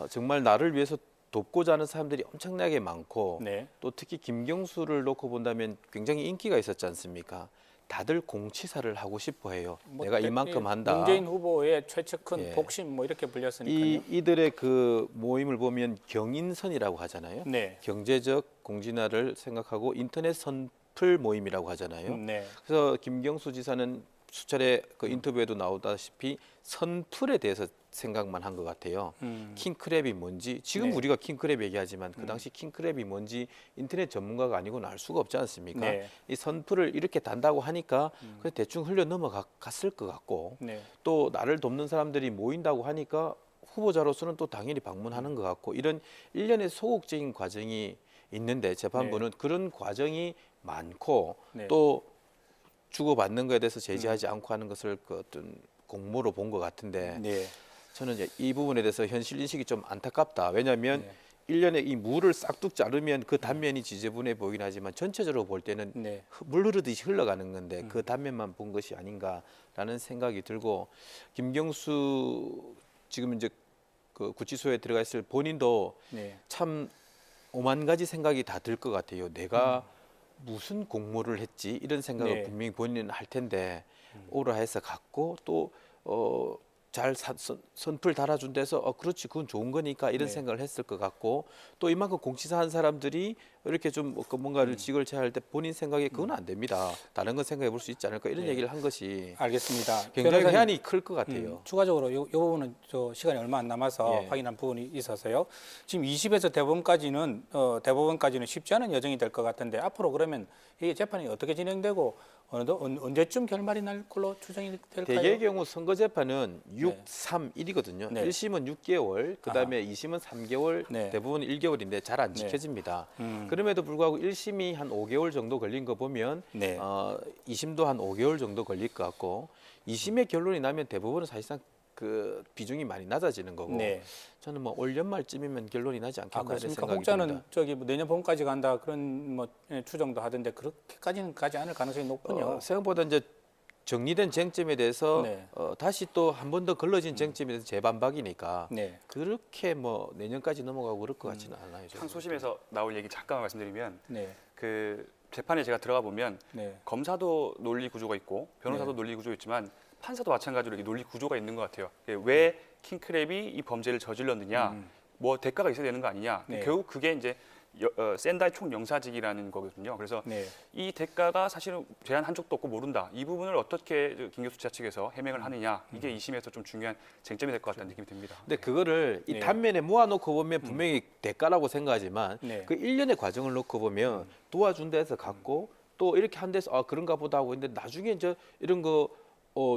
Speaker 7: 정말 나를 위해서 돕고자 하는 사람들이 엄청나게 많고 또 특히 김경수를 놓고 본다면 굉장히 인기가 있었지 않습니까? 다들 공치사를 하고 싶어해요. 뭐 내가 이만큼 한다.
Speaker 1: 문재인 후보의 최측근 복심 뭐 이렇게 불렸으니까요.
Speaker 7: 이들의 그 모임을 보면 경인선이라고 하잖아요. 경제적 공진화를 생각하고 인터넷 선풀 모임이라고 하잖아요. 그래서 김경수 지사는 수차례 그 인터뷰에도 나오다시피 선풀에 대해서 생각만 한 것 같아요. 킹크랩이 뭔지 지금 우리가 킹크랩 얘기하지만 그 당시 킹크랩이 뭔지 인터넷 전문가가 아니고는 알 수가 없지 않습니까? 이 선풀을 이렇게 단다고 하니까 그냥 대충 흘려 넘어갔을 것 같고 또 나를 돕는 사람들이 모인다고 하니까 후보자로서는 또 당연히 방문하는 것 같고 이런 일련의 소극적인 과정이 있는데 재판부는 그런 과정이 많고 또 주고받는 것에 대해서 제지하지 않고 하는 것을 그 어떤 공모로 본 것 같은데 저는 이제 이 부분에 대해서 현실 인식이 좀 안타깝다. 왜냐하면 일련에 이 물을 싹둑 자르면 그 단면이 지저분해 보이긴 하지만 전체적으로 볼 때는 물 흐르듯이 흘러가는 건데 그 단면만 본 것이 아닌가라는 생각이 들고 김경수 지금 이제 그 구치소에 들어가 있을 본인도 참 오만 가지 생각이 다 들 것 같아요. 내가 무슨 공모를 했지 이런 생각을 분명히 본인은 할 텐데 오라 해서 갔고 또 잘 선풀 달아준 데서 그렇지 그건 좋은 거니까 이런 생각을 했을 것 같고 또 이만큼 공치사 한 사람들이 이렇게 좀 뭔가를 직을 제할 때 본인 생각에 그건 안 됩니다. 다른 건 생각해 볼 수 있지 않을까 이런 얘기를 한 것이
Speaker 1: 알겠습니다.
Speaker 7: 굉장히
Speaker 1: 변호사님,
Speaker 7: 해안이 클 것 같아요.
Speaker 1: 추가적으로 이 부분은 시간이 얼마 안 남아서
Speaker 7: 예.
Speaker 1: 확인한 부분이 있어서요. 지금 20에서 대법원까지는 쉽지 않은 여정이 될 것 같은데 앞으로 그러면 이게 재판이 어떻게 진행되고 언제쯤 결말이 날 걸로 추정이 될까요?
Speaker 7: 대개의 경우 선거 재판은 6, 3, 1이거든요.
Speaker 1: 네.
Speaker 7: 1심은 6개월, 그다음에 2심은 3개월,
Speaker 1: 네.
Speaker 7: 대부분 1개월인데 잘 안
Speaker 1: 네.
Speaker 7: 지켜집니다. 그럼에도 불구하고 1심이 한 5개월 정도 걸린 거 보면
Speaker 1: 네.
Speaker 7: 2심도 한 5개월 정도 걸릴 것 같고 2심의 결론이 나면 대부분은 사실상 그 비중이 많이 낮아지는 거고
Speaker 1: 네.
Speaker 7: 저는 뭐 올 연말쯤이면 결론이 나지 않겠나 이런
Speaker 1: 그렇습니까?
Speaker 7: 생각이
Speaker 1: 혹자는
Speaker 7: 듭니다.
Speaker 1: 뭐 내년 봄까지 간다 그런 추정도 하던데 그렇게까지는 가지 않을 가능성이 높군요.
Speaker 7: 생각보다 이제 정리된 쟁점에 대해서
Speaker 1: 네.
Speaker 7: 다시 또 한 번 더 걸러진 쟁점에 대해서 재반박이니까
Speaker 1: 네.
Speaker 7: 그렇게 뭐 내년까지 넘어가고 그럴 것 같지는 않아요. 저는.
Speaker 6: 항소심에서 나올 얘기 잠깐 말씀드리면
Speaker 1: 네.
Speaker 6: 그 재판에 제가 들어가 보면
Speaker 1: 네.
Speaker 6: 검사도 논리 구조가 있고 변호사도
Speaker 1: 네.
Speaker 6: 논리 구조가 있지만 판사도 마찬가지로 이렇게 논리 구조가 있는 것 같아요. 왜 킹크랩이 이 범죄를 저질렀느냐, 뭐 대가가 있어야 되는 거 아니냐.
Speaker 1: 네.
Speaker 6: 결국 그게 이제 센다이 총영사직이라는 거거든요. 그래서
Speaker 1: 네.
Speaker 6: 이 대가가 사실은 제한 한 적도 없고 모른다. 이 부분을 어떻게 김경수 지사 측에서 해명을 하느냐. 이게 2심에서 좀 중요한 쟁점이 될 것 같다는 느낌이 듭니다.
Speaker 7: 근데 그거를 이
Speaker 1: 네.
Speaker 7: 단면에 모아놓고 보면 분명히 대가라고 생각하지만
Speaker 1: 네.
Speaker 7: 그 일련의 과정을 놓고 보면 도와준 데서 갖고 또 이렇게 한 데서 그런가 보다 하고 있는데 나중에 이제 이런 거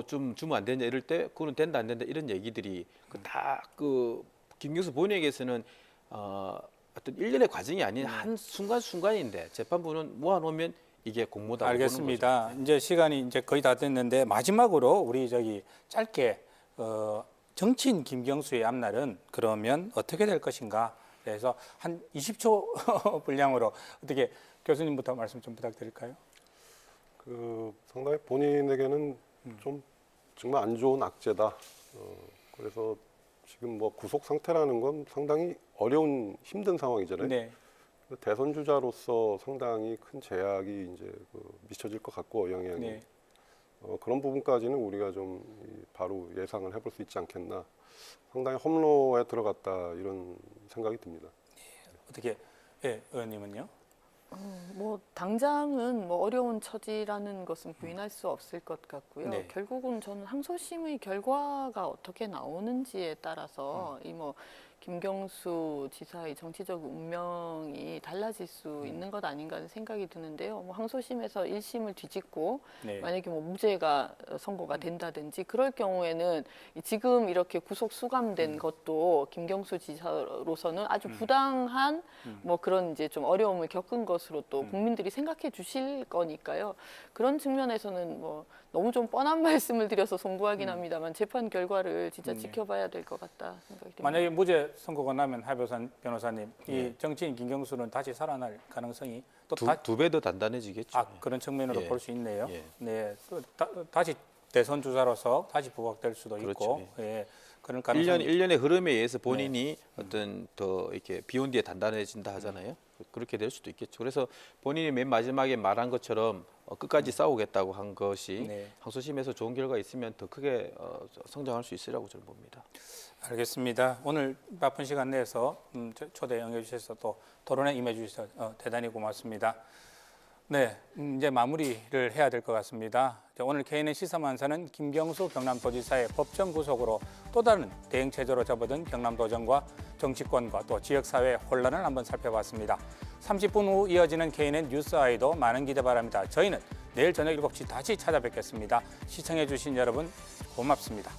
Speaker 7: 좀 주면 안 되냐 이럴 때 그거는 된다 안 된다 이런 얘기들이 다 그 김경수 본인에게서는 어떤 일련의 과정이 아닌 한 순간순간인데 재판부는 모아놓으면 이게 공모다.
Speaker 1: 알겠습니다. 이제 시간이 이제 거의 다 됐는데 마지막으로 우리 짧게 정치인 김경수의 앞날은 그러면 어떻게 될 것인가? 그래서 한 20초 분량으로 어떻게 교수님부터 말씀 좀 부탁드릴까요?
Speaker 5: 상당히 본인에게는 좀 정말 안 좋은 악재다. 그래서 지금 뭐 구속 상태라는 건 상당히 어려운 힘든 상황이잖아요.
Speaker 1: 네.
Speaker 5: 대선 주자로서 상당히 큰 제약이 이제 미쳐질 것 같고 영향이
Speaker 1: 네.
Speaker 5: 그런 부분까지는 우리가 좀 바로 예상을 해볼 수 있지 않겠나. 상당히 험로에 들어갔다 이런 생각이 듭니다.
Speaker 1: 어떻게 의원님은요?
Speaker 2: 뭐 당장은 뭐 어려운 처지라는 것은 부인할 수 없을 것 같고요.
Speaker 1: 네.
Speaker 2: 결국은 저는 항소심의 결과가 어떻게 나오는지에 따라서 이 뭐 김경수 지사의 정치적 운명이 달라질 수 있는 것 아닌가 하는 생각이 드는데요. 뭐 항소심에서 1심을 뒤집고
Speaker 1: 네.
Speaker 2: 만약에 뭐 무죄가 선고가 된다든지 그럴 경우에는 지금 이렇게 구속 수감된 것도 김경수 지사로서는 아주 부당한 뭐 그런 이제 좀 어려움을 겪은 것으로 또 국민들이 생각해 주실 거니까요. 그런 측면에서는 뭐 너무 좀 뻔한 말씀을 드려서 송구하긴 합니다만 재판 결과를 진짜 지켜봐야 될 것 같다 생각이 듭니다.
Speaker 1: 만약에 무죄 선고가 나면 하 변호사님, 이
Speaker 7: 네.
Speaker 1: 정치인 김경수는 다시 살아날 가능성이 또
Speaker 7: 두 배 더 단단해지겠죠.
Speaker 1: 그런 측면으로
Speaker 7: 예.
Speaker 1: 볼 수 있네요.
Speaker 7: 예.
Speaker 1: 네, 또 다시 대선 주자로서 다시 부각될 수도
Speaker 7: 그렇죠.
Speaker 1: 있고, 예. 그런 가능성이
Speaker 7: 일련의 흐름에 의해서 본인이 어떤 더 이렇게 비온 뒤에 단단해진다 하잖아요. 그렇게 될 수도 있겠죠. 그래서 본인이 맨 마지막에 말한 것처럼 끝까지 싸우겠다고 한 것이
Speaker 1: 네.
Speaker 7: 항소심에서 좋은 결과 있으면 더 크게 성장할 수 있으라고 저는 봅니다.
Speaker 1: 알겠습니다. 오늘 바쁜 시간 내서 초대 응해 주셔서 또 토론에 임해 주셔서 대단히 고맙습니다. 네, 이제 마무리를 해야 될 것 같습니다. 오늘 KNN 시사만사는 김경수 경남도지사의 법정 구속으로 또 다른 대응 체제로 접어든 경남도정과 정치권과 또 지역사회의 혼란을 한번 살펴봤습니다. 30분 후 이어지는 KNN 뉴스 아이도 많은 기대 바랍니다. 저희는 내일 저녁 7시 다시 찾아뵙겠습니다. 시청해 주신 여러분 고맙습니다.